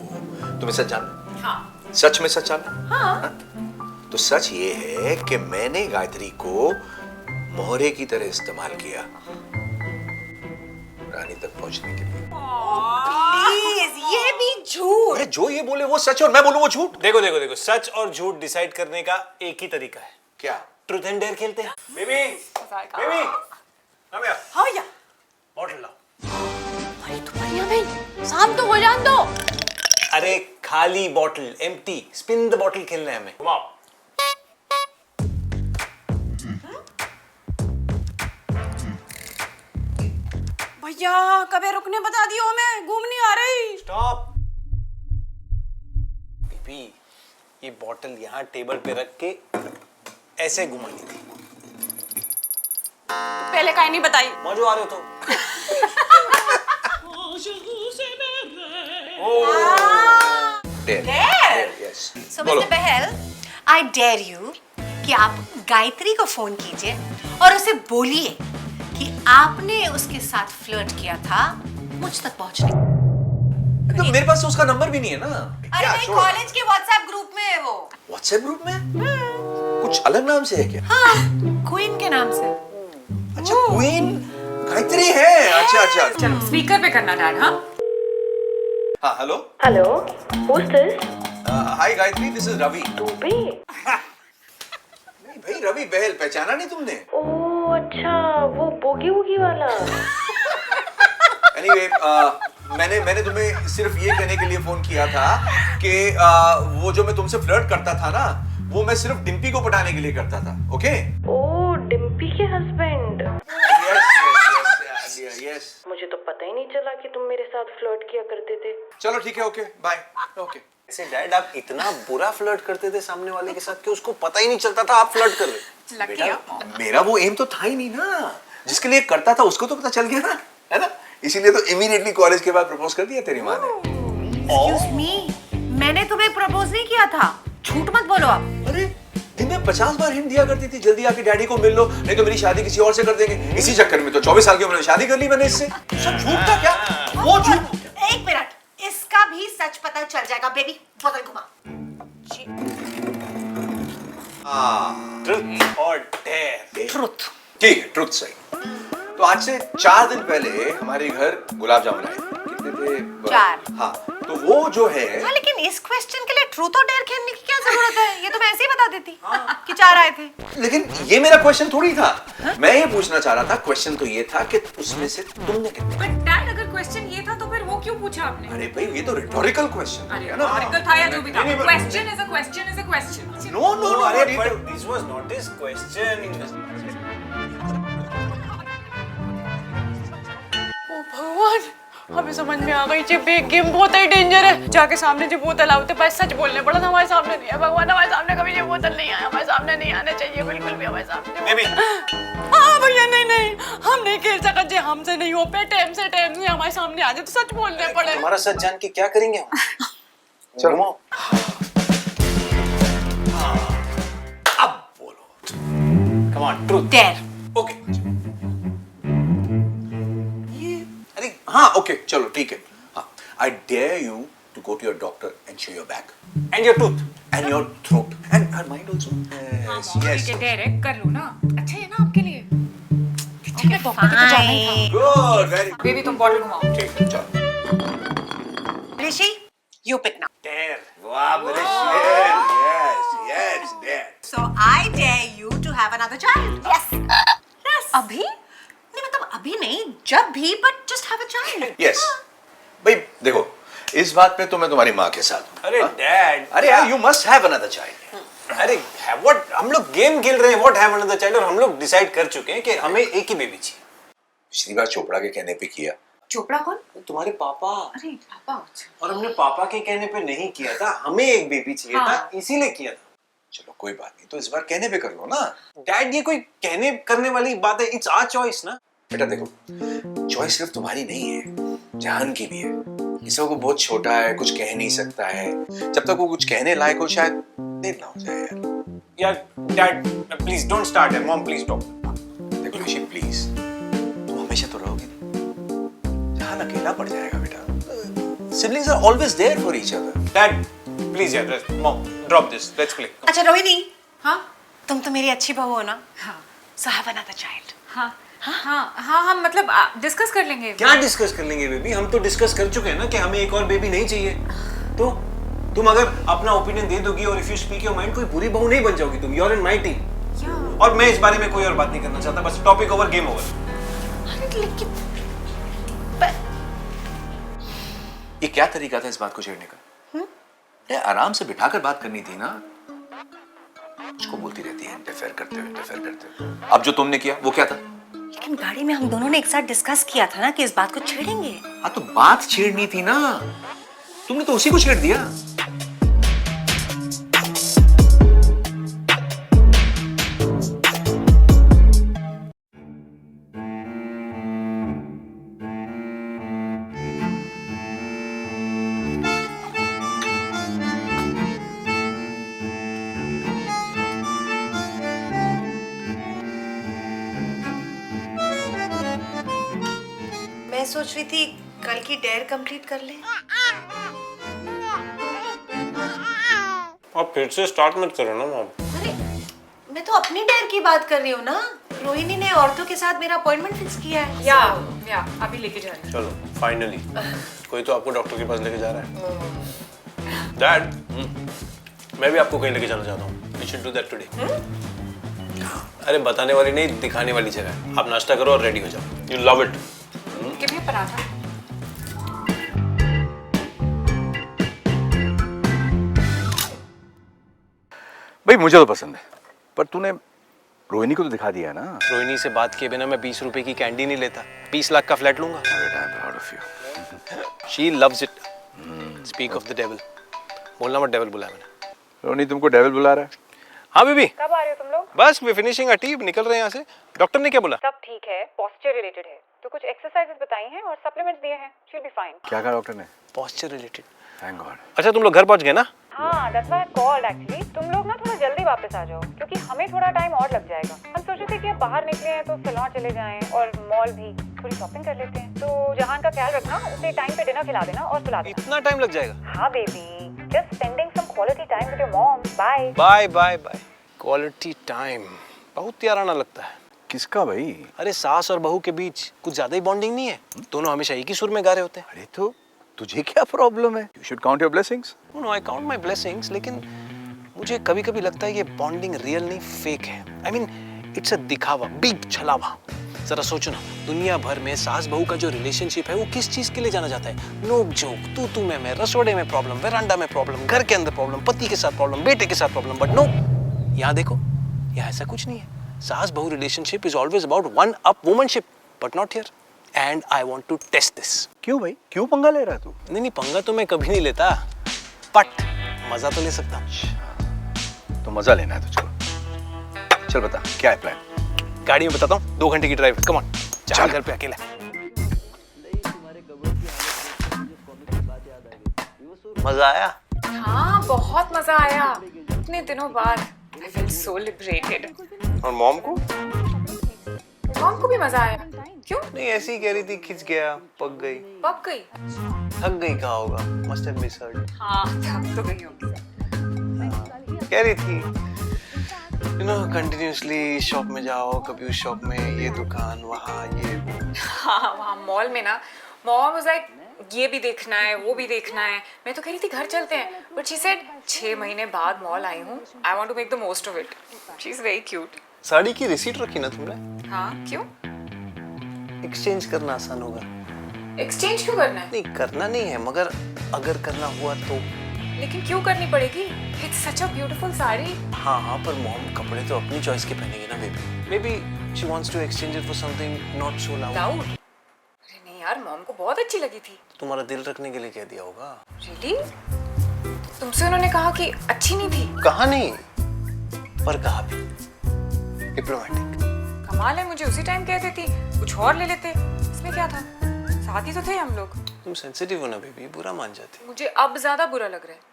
तुम्हें सच जानना? हाँ। सच में सच जानना? हाँ। तो सच ये है कि मैंने गायत्री को मोहरे की तरह इस्तेमाल किया रानी तक पहुंचने के लिए। प्लीज, ये भी झूठ। अरे जो ये बोले वो सच और मैं बोलूं वो झूठ। देखो देखो देखो, सच और झूठ डिसाइड करने का एक ही तरीका है। क्या? ट्रूथ एंड डेयर खेलते हैं। Baby, baby, come here। हाँ या। बॉटल लाओ। अरे तुम्हारी बहन, शाम तो हो जान दो। अरे खाली bottle, empty. Spin the bottle खेलना है हमें। घुमाओ। भैया कभी रुकने बता दियो, हमें घूम नहीं आ रही। स्टॉप। बेबी, ये बॉटल यहाँ टेबल पे रख के ऐसे घुमानी थी। पहले काहे नहीं बताई? मौजू आ रहे हो तो। Yes. So बोलो। Mr. Bahl, I dare you कि आप गायत्री को फोन कीजिए और उसे बोलिए कि आपने उसके साथ फ्लर्ट किया था मुझ तक पहुंचने। तो मेरे पास तो उसका नंबर भी नहीं है ना। अरे क्या नहीं, छोड़ो। कॉलेज के व्हाट्सएप ग्रुप में है वो। व्हाट्सएप ग्रुप में? कुछ अलग नाम से है क्या? हाँ, क्वीन के नाम से। अच्छा क्वीन गायत्री है। अच्छा अच्छा। चलो स्पीकर पे करना डैड। हाँ। हाँ hello. Hello, who's this? Hi Gayatri, this is Ravi. Ruby? नहीं भाई, रवि बहल, पहचाना नहीं तुमने? ओह अच्छा, वो बोगी वोगी वाला। एनीवे, मैंने तुम्हें सिर्फ ये कहने के लिए फोन किया था कि वो जो मैं तुमसे फ्लर्ट करता था ना, वो मैं सिर्फ डिम्पी को पटाने के लिए करता था। ओके? ओह डिम्पी के हस्बैंड। यस। मुझे तो पता ही नहीं चला कि तुम मेरे साथ फ्लर्ट किया करते थे। चलो ठीक है, ओके बाय। ओके। ऐसे डैड, आप इतना बुरा फ्लर्ट करते थे सामने वाले के साथ कि उसको पता ही नहीं चलता था आप फ्लर्ट कर रहे। लकी बेटा, मेरा वो एम तो था ही नहीं ना। जिसके लिए करता था उसको तो पता चल गया ना, है ना? इसीलिए तो इमीडिएटली कॉलेज के बाद प्रपोज कर दिया तेरी माँ ने। Excuse me, मैंने तुम्हें प्रपोज नहीं किया था। झूठ मत बोलो आप। अरे दिन में 50 बार हिंट दिया करती थी, जल्दी आके डैडी को मिल लो, नहीं तो मेरी शादी किसी और से कर देंगे। इसी चक्कर में तो 24 साल की उम्र में शादी कर ली मैंने इससे। सब झूठ था क्या? वो झूठ। एक मिनट, इसका भी सच पता चल जाएगा बेबी। बोतल घुमा। ट्रूथ और डेयर। ट्रुथ। ठीक है, ट्रुथ सही। तो आज से 4 दिन पहले हमारे घर गुलाब जामुन आए। कितने थे? 4। हाँ, तो वो जो है। हाँ, लेकिन इस क्वेश्चन के लिए ट्रूथ और डेयर खेलने की क्या जरूरत है? ये तो मैं ऐसे ही बता देती कि 4 आए थे। लेकिन ये मेरा क्वेश्चन थोड़ी था। मैं ये पूछना चाह रहा था, क्वेश्चन तो ये था कि उसमें से तुमने कितने? बट डैड, अगर क्वेश्चन ये था तो फिर वो क्यों पूछा आपने? अरे भाई, ये तो रिटोरिकल क्वेश्चन अरे है ना। आर्टिकल था या जो भी था, नहीं, नहीं, question is a question is a question. No no no, अरे but this was not his question. भगवान हमें समझ में आ गई ये गेम बहुत ही डेंजर है। जाके सामने जो बोतल आते बस सच बोलने पड़ा था, हमारे सामने नहीं है। भगवान हमारे सामने कभी ये बोतल नहीं आया, हमारे सामने नहीं आना चाहिए बिल्कुल भी हमारे सामने। बेबी हाँ भैया नहीं नहीं हम नहीं खेल सकते जे हमसे नहीं हो पे टाइम से हमारे सामने आ जाए तो सच बोलने पड़े। हमारा सच जान के क्या करेंगे हम? चलो अब बोलो। Come on, truth. Dare. Okay. अरे हाँ ओके चलो ठीक है। हाँ I dare you to go to your doctor and show your back and your tooth and your throat and her mind also. Yes ठीक है डायरेक्ट कर लो ना, अच्छा है ना आपके लिए। ठीक है डॉक्टर के तो जाना ही था। गुड वेरी बेबी तुम बॉटल घुमाओ। ठीक है चलो। Rishi you pick now. Dare वाह मेरे शेर। Yes yes dare. So I dare you to have another child. Yes. Yes. अभी नहीं मतलब अभी नहीं, जब भी, but just have a child. Yes भाई देखो इस बात पे तो मैं तुम्हारी माँ के साथ हूँ। अरे डैड, अरे यार you must have another child. अरे व्हाट, हम लोग गेम खेल रहे हैं व्हाट हैव अनदर चाइल्ड, और हम लोग डिसाइड कर चुके हैं कि हमें एक ही बेबी चाहिए। पिछली बार चोपड़ा के कहने पे किया। चोपड़ा कौन? तुम्हारे पापा। अरे पापा और हमने पापा के कहने पे नहीं किया था, हमें एक बेबी चाहिए था इसीलिए किया था। चलो कोई बात नहीं, तो इस बार कहने पे कर लो ना। डैड ये कोई कहने करने वाली बात है, इट्स आवर चॉइस ना। बेटा देखो चॉइस सिर्फ तुम्हारी नहीं है, जान की भी है। इस वक्त वो बहुत छोटा है, कुछ कह नहीं सकता है। जब तक वो कुछ कहने लायक हो शायद देर ना हो जाए यार। डैड प्लीज डोंट स्टार्ट है, मॉम प्लीज स्टॉप। देखो ऋषि प्लीज, तुम हमेशा तो रहोगे नहीं, जहां अकेला पड़ जाएगा बेटा। Siblings are always there for each other. Dad please यार, mom drop this, let's play. अच्छा रोहिणी, हाँ तुम तो मेरी अच्छी बहू हो ना? हाँ So have another child. हाँ हाँ हाँ हाँ मतलब डिस्कस कर लेंगे। क्या डिस्कस कर लेंगे बेबी, हम तो डिस्कस कर चुके हैं ना कि हमें एक और बेबी नहीं चाहिए। तो तुम अगर अपना ओपिनियन दे दोगी और if you speak your mind, कोई बुरी बहू नहीं बन जाओगी तुम। You are in my team. और मैं इस बारे में कोई और बात नहीं करना चाहता, बस टॉपिक ओवर, गेम ओवर। अरे लेकिन ये क्या तरीका था इस बात को छेड़ने का? ये आराम से बिठाकर बात करनी थी ना। उसको बोलती रहती है इंटरफेयर करते हुए। अब जो तुमने किया वो क्या था? लेकिन गाड़ी में हम दोनों ने एक साथ डिस्कस किया था ना कि इस बात को छेड़ेंगे। हाँ तो बात छेड़नी थी ना, तुमने तो उसी को छेड़ दिया। मैं सोच रही थी कल की डेयर कंप्लीट कर ले। आप फिर से स्टार्ट मत करो ना मॉम। अरे मैं तो अपनी डेयर की बात कर रही हूँ ना। रोहिणी ने औरतों के साथ मेरा अपॉइंटमेंट फिक्स किया है। या अभी लेके जा रहे हैं। चलो फाइनली कोई तो आपको डॉक्टर के पास लेके जा रहा है। डैड मैं भी आपको कहीं लेके जाना चाहता हूँ। We should do that today. अरे बताने वाली नहीं, दिखाने वाली जगह है। आप नाश्ता करो और रेडी हो जाओ, यू लव इट। कितने पराठा? भाई मुझे तो पसंद है, पर तूने रोहिणी को तो दिखा दिया है ना। रोहिणी से बात किए बिना मैं 20 रुपए की कैंडी नहीं लेता। 20 लाख का फ्लैट लूंगा। She loves it. Speak of the devil. बोलना मत डेविल बुलाया मैंने। रोहिणी तुमको डेविल बुला रहा है? हाँ बेबी। कब आ रहे हो तुम लोग? बस वी फिनिशिंग अ टी, निकल रहे हैं यहाँ से। डॉक्टर ने क्या बोला? सब ठीक है, पोस्चर रिलेटेड है, तो कुछ एक्सरसाइजेस बताई हैं और सप्लीमेंट्स दिए हैं, शी विल बी फाइन। क्या कहा डॉक्टर ने? Posture related. Thank God. अच्छा तुम लोग घर पहुंच गए ना? हाँ that's why I called actually. तुम लोग ना थोड़ा जल्दी वापस आ जाओ क्योंकि हमें थोड़ा टाइम और लग जाएगा। हम सोच रहे थे कि अब बाहर निकले हैं तो सैलून चले जाएं और मॉल भी थोड़ी शॉपिंग कर लेते हैं। तो जहान का ख्याल रखना, उसे टाइम पे डिनर खिला देना और सुला देना। इतना टाइम लग जाएगा? हाँ baby, just spending some quality time with your mom. Bye bye bye bye. Quality time बहुत याराना लगता है। किसका भाई? अरे सास और बहू के बीच कुछ ज्यादा ही बॉन्डिंग नहीं है? दोनों हमेशा एक ही सुर में गा रहे होते हैं। अरे तो तुझे क्या प्रॉब्लम है? You should count your blessings. No I count my blessings, लेकिन मुझे कभी कभी लगता है ये बॉन्डिंग रियल नहीं फेक है। आई मीन इट्स अ दिखावा, बिग छलावा। जरा सोचो ना, दुनिया भर में सास बहू का जो रिलेशनशिप है वो किस चीज के लिए जाना जाता है? नोक झोंक, तू मैं, रसोड़े में प्रॉब्लम, वेरांडा में प्रॉब्लम, घर के अंदर प्रॉब्लम, पति के साथ प्रॉब्लम, बेटे के साथ प्रॉब्लम। बट नो, यहाँ देखो, यहाँ ऐसा कुछ नहीं है। सास बहू relationship is always about one up womanship, but not here. And I want to test this. क्यों भाई, क्यों पंगा ले रहा है तू? नहीं पंगा तो मैं कभी नहीं लेता, बट मजा तो ले सकता हूँ। तो मजा लेना है तुझको। चल बता क्या है प्लान? गाड़ी में बताता हूँ, 2 घंटे की ड्राइव, कम ऑन। चल घर पे अकेला। मजा आया? हाँ बहुत मजा आया, इतने दिनों बाद। I feel so liberated. और मॉम को? मॉम को भी मजा आया। क्यों? नहीं ऐसे ही कह रही थी, खिंच गया, पक गई। पक गई? थक गई कहा होगा, मस्ट हैव मिसहर्ड। हाँ थक तो गई होगी। कह रही थी यू नो कंटिन्यूअसली शॉप में जाओ, कभी उस शॉप में, ये दुकान, वहाँ ये वो। हाँ वहाँ मॉल में ना, मॉम वाज लाइक ये भी देखना है, वो भी देखना है। मैं तो कह रही थी घर चलते हैं, बट शी सेड 6 महीने बाद मॉल आई हूँ, I want to make the most of it. She is very cute. Sari की रिसीट रखी ना तुमने? हाँ क्यों? एक्सचेंज करना आसान होगा। एक्सचेंज क्यों करना है? नहीं करना नहीं है, मगर अगर करना हुआ तो। लेकिन क्यों करनी पड़ेगी? It's such a beautiful sari. हाँ पर मॉम कपड़े तो अपनी चॉइस के पहनेंगे ना baby. Maybe she wants to exchange it for something not so loud. Loud? अरे नहीं यार, मॉम को बहुत अच्छी लगी थी। तुम्हारा दिल रखने के लिए कह दिया होगा। रियली? तुमसे उन्होंने कहा कि अच्छी नहीं थी? कहा नहीं, पर कहा भी। डिप्लोमेटिक। कमाल है, मुझे उसी टाइम कह देती, कुछ और ले लेते। इसमें क्या था, साथ ही तो थे हम लोग। तुम सेंसिटिव हो ना बेबी, बुरा मान जाते। मुझे अब ज्यादा बुरा लग रहा है।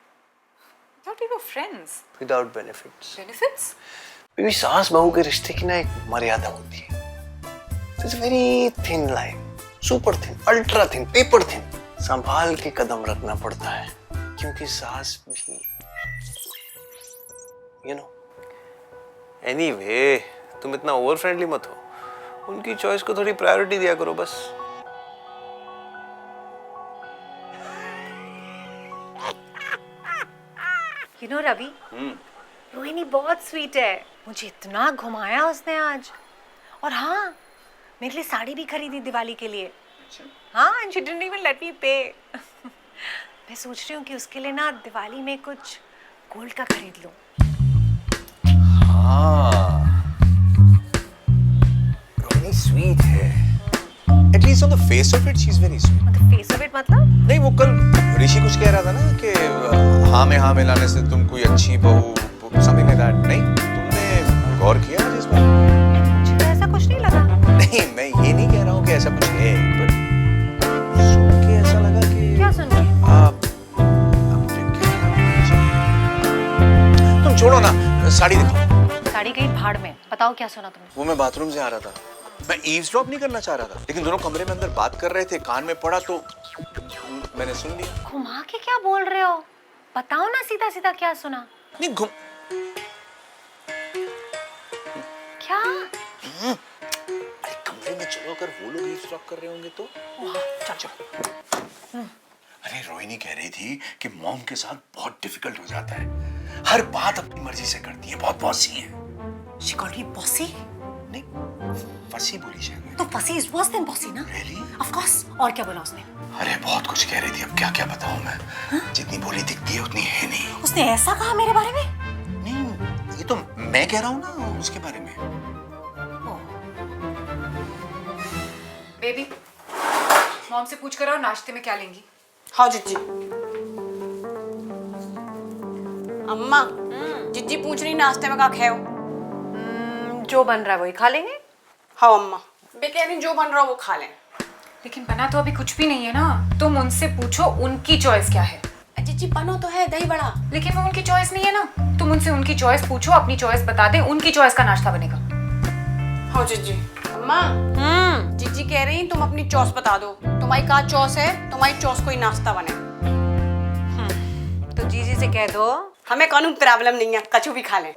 Thought we were friends. Without benefits. Benefits? Baby सास बहू के रिश्ते की ना एक मर्यादा होती है। It's very thin line, super thin, ultra thin, paper thin. संभाल के कदम रखना पड़ता है, क्योंकि सास भी यू नो। एनीवे, तुम इतना ओवर फ्रेंडली मत हो, उनकी चॉइस को थोड़ी प्रायोरिटी दिया करो बस। यू नो रवि, रोहिणी बहुत स्वीट है। मुझे इतना घुमाया उसने आज। और हाँ, मेरे लिए साड़ी भी खरीदी दिवाली के लिए। हाँ, and she didn't even let me पे। मैं सोच रही हूँ कि उसके लिए ना दिवाली में कुछ गोल्ड का खरीद लूँ। हाँ, रोहिणी स्वीट है। At least on the face of it, she's very sweet. मतलब फेस ऑफ इट मतलब? नहीं, वो कल ऋषि कुछ कह रहा था ना कि हाँ में हाँ मिलाने से तुम कोई अच्छी बहू, something like that। नहीं, तुमने गौर किया आज इस बार? मुझे तो ऐसा कुछ नहीं लगा। नहीं, मैं ये नहीं कह रहा हूँ कि ऐसा कुछ है, पर सुन के ऐसा लगा कि क्या सुन रही हो? आप मुझे क्या, तुम छोड़ो ना, साड़ी दिखाओ। साड़ी गई भाड़ में। बताओ क्या सुना तुमने? वो मैं बाथरूम से आ रहा था, मैं ईव्सड्रॉप नहीं करना चाह रहा था, लेकिन दोनों कमरे में अंदर बात कर रहे थे, कान में पड़ा तो मैंने सुन लिया। घुमा के क्या बोल रहे हो? बताओ ना सीधा सीधा क्या सुना। नहीं घुम क्या? अरे कमरे में चलो, अगर वो लोग ईव्सड्रॉप कर रहे होंगे तो। अरे रोहिणी कह रही थी कि मॉम के साथ बहुत डिफिकल्ट हो जाता है, हर बात अपनी मर्जी से करती है, बहुत बॉसी है। She called me bossy? नहीं, फंसी बोली शायद। तो bossy is worse than bossy ना? Really? Of course। और क्या बोला उसने? अरे बहुत कुछ कह रही थी, अब क्या क्या बताऊं मैं। जितनी बोली दिखती है उतनी है नहीं। उसने ऐसा कहा मेरे बारे में? नहीं, ये तो मैं कह रहा हूँ ना उसके बारे में। बेबी, मॉम से पूछ कर आओ नाश्ते में क्या लेंगी। हाँ जिज्जी। अम्मा, जिज्जी पूछ रही नाश्ते में क्या खाओ? जो बन रहा है वही खा लेंगे। हाँ अम्मा, बे कह रही जो बन रहा है वो खा लें। लेकिन बना तो अभी कुछ भी नहीं है ना, तुम उनसे पूछो उनकी चॉइस क्या है। जिज्जी बनो तो है दही बड़ा। लेकिन वो उनकी चॉइस नहीं है ना, तुम उनसे उनकी चॉइस पूछो, अपनी चॉइस बता दे, उनकी चॉइस का नाश्ता बनेगा। हाँ जिज्जी। अम्मा, जिज्जी कह रही तुम अपनी चॉइस बता दो, तुम्हारी क्या चॉइस है, तुम्हारी चॉइस कोई नाश्ता बने। तो जीजी से कह दो हमें कानून प्रॉब्लम नहीं है, कछु भी खा लें।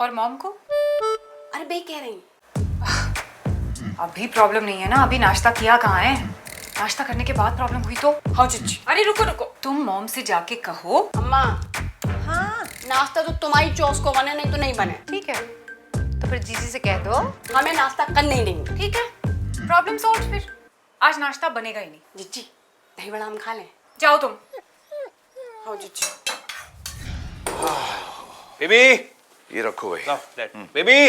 और मॉम को? अरे बे कह रही अभी प्रॉब्लम नहीं है ना, अभी नाश्ता किया कहाँ है? नाश्ता करने के बाद प्रॉब्लम हुई तो? हाँ जिज्जी। अरे रुको रुको, तुम मॉम से जाके कहो। अम्मा, हाँ नाश्ता तो तुम्हारी चॉइस को बने, नहीं तो नहीं बने। ठीक है, तो फिर जीजी से कह दो हमें नाश्ता करने ही नहीं। ठीक है, प्रॉब्लम सॉल्व। फिर आज नाश्ता बनेगा ही नहीं। जिज्जी दही बड़ा हम खा लें। जाओ तुम। हाँ जिज्जी। बेबी ये रखो भाई। लाओ डैड। बेबी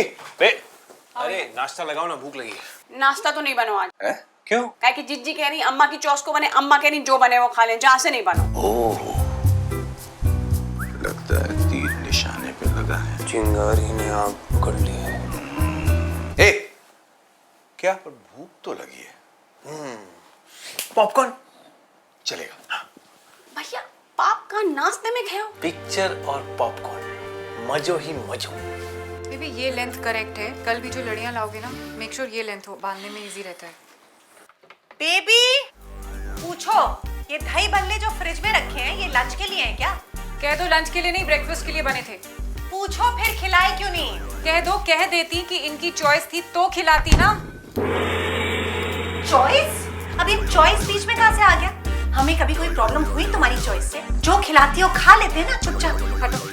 अरे नाश्ता लगाओ ना, भूख लगी है। नाश्ता तो नहीं बनो आज। है? क्यों? क्या कि जिज्जी कह रही अम्मा की चॉइस को बने, अम्मा कह रही जो बने वो खा लें, जहाँ से नहीं बनो। ओह, लगता है तीर निशाने पे लगा है। चिंगारी ने आग पकड़ ली है। ए, क्या? पर भूख तो लगी है। पॉपकॉर्न चलेगा। हाँ। भैया पाप का नाश्ते में खाओ। पिक्चर और पॉपकॉर्न, मजो ही मजो। बेबी ये लेंथ करेक्ट है, कल भी जो लड़ियां लाओगे ना मेक श्योर ये लेंथ हो, बांधने में इजी रहता है। बेबी पूछो, ये दही बल्ले जो फ्रिज में रखे हैं ये लंच के लिए हैं क्या? कह दो लंच के लिए नहीं ब्रेकफास्ट के लिए बने थे। पूछो फिर खिलाए क्यों नहीं? कह दो, कह देती कि इनकी चॉइस थी तो खिलाती ना। चॉइस? अब ये चॉइस बीच में कहाँ से आ गया? हमें कभी कोई प्रॉब्लम हुई तुम्हारी चॉइस से? जो खिलाती हो खा लेते हैं ना चुपचाप। हटो।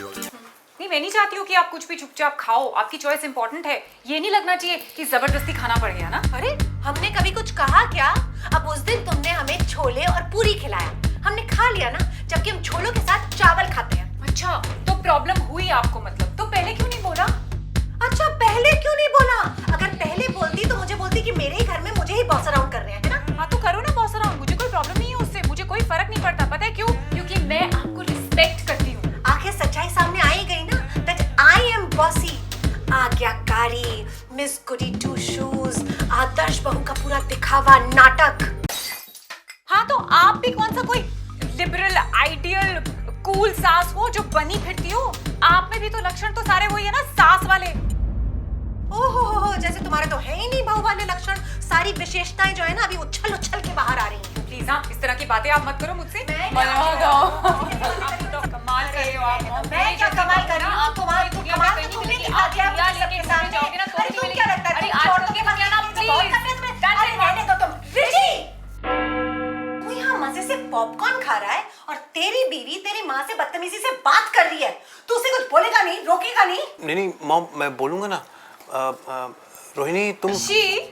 नहीं मैं नहीं चाहती हूँ कि आप कुछ भी चुपचाप खाओ, आपकी चॉइस इंपॉर्टेंट है। ये नहीं लगना चाहिए कि जबरदस्ती खाना पड़ गया ना। अरे हमने कभी कुछ कहा क्या? अब उस दिन तुमने हमें छोले और पूरी खिलाया, हमने खा लिया ना, जबकि हम छोलों के साथ चावल खाते हैं। अच्छा तो प्रॉब्लम हुई आपको, मतलब तो पहले क्यों नहीं बोला? अच्छा पहले क्यों नहीं बोला? अगर पहले बोलती तो मुझे बोलती कि मेरे ही घर में मुझे ही बॉस अराउंड कर रहे हैं, है ना? हाँ तो करो ना बॉस अराउंड, मुझे कोई प्रॉब्लम नहीं है उससे, मुझे कोई फर्क नहीं पड़ता। पता है क्यों? क्योंकि मैं आपको रिस्पेक्ट करती हूँ। आखिर सच्चाई सामने आई गई ना, दैट आई एम बॉसी। आज्ञाकारी, मिस गुडी टू शूज, आदर्श बहू का पूरा दिखावा नाटक। हाँ तो आप भी कौन सा कोई लिबरल आइडियल कूल सास हो जो बनी फिरती हो? आप में भी तो लक्षण तो सारे वही है ना, सास वाले। ओहो, जैसे तुम्हारे तो है ही नहीं बहू वाले लक्षण। सारी विशेषताएं जो है ना अभी उछल उछल के बाहर आ रही हैं। प्लीज हाँ इस तरह की बातें आप मत करो मुझसे। कमाल कर रहे हो आप। मैं क्या कमाल कर रही हूँ? कमाल तो तुमने दिखा दिया मुझे सबके सामने। अरे तुम क्या लगता है? छोड़ो के बगैर ना प्लीज। अरे रहने दो तुम। ऋषि, तू यहाँ मजे से पॉपकॉर्न खा रहा है और तेरी बीवी तेरी माँ से बदतमीजी से बात कर रही है। तू उसे कुछ बोलेगा नहीं, रोकेगा नहीं? नहीं मॉम, मैं बोलूंगा ना। रोहिणी तुम। शी,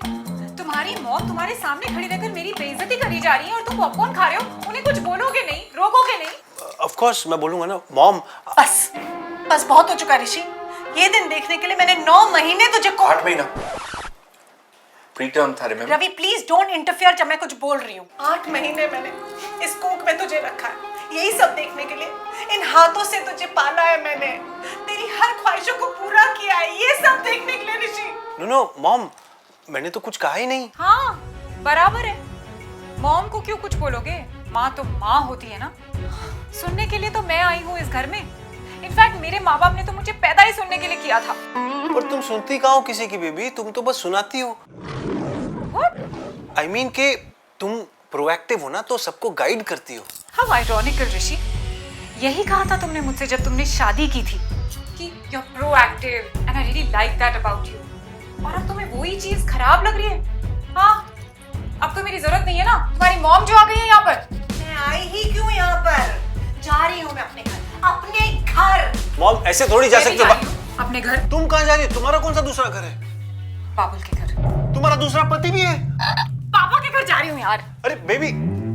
तुम्हारी मौत तुम्हारे सामने खड़ी रहकर मेरी बेइज्जती करी जा रही है और तुम पॉपकॉर्न खा रहे हो। उन्हें कुछ बोलोगे नहीं, रोकोगे नहीं? ऑफ कोर्स मैं बोलूंगा ना मॉम। बस बस बहुत हो चुका ऋषि। ये दिन देखने के लिए मैंने 9 महीने तुझे 8 महीना प्रीटर्म था, remember? Ravi please don't interfere जब मैं कुछ बोल रही हूँ। 8 महीने मैंने इस कोख में तुझे रखा है, यही सब देखने के लिए। इन हाथों से तुझे पाला है मैंने, तेरी हर ख्वाहिशों को पूरा किया है, ये सब देखने के लिए ऋषि। नो मॉम, मैंने तो कुछ कहा ही नहीं। हाँ बराबर है। मॉम को क्यों कुछ बोलोगे? माँ तो माँ होती है ना। सुनने के लिए तो मैं आई हूँ इस घर में। इनफैक्ट मेरे माँ बाप ने तो मुझे पैदा ही सुनने के लिए किया था। पर तुम सुनती कहाँ हो किसी की बेबी, तुम तो बस सुनाती हो। आई मीन के तुम प्रोएक्टिव हो ना, तो सबको गाइड करती हो। हाउ आयरॉनिकल ऋषि, यही कहा था तुमने मुझसे जब तुमने शादी की थी कि you are proactive and I really like that about you. और अब तुम्हें वही चीज खराब लग रही है। हाँ अब तो मेरी जरूरत नहीं है ना, तुम्हारी मॉम जो आ गई है यहाँ पर। मैं आई ही क्यों यहाँ पर? जा रही हूँ मैं अपने घर, अपने घर। मॉम ऐसे थोड़ी जा सकते हो। अपने घर? तुम कहाँ जा रही हो? तुम्हारा कौन सा दूसरा घर है? बाबुल के घर। तुम्हारा दूसरा पति भी है? पापा के घर जा रही हूँ यार। अरे बेबी,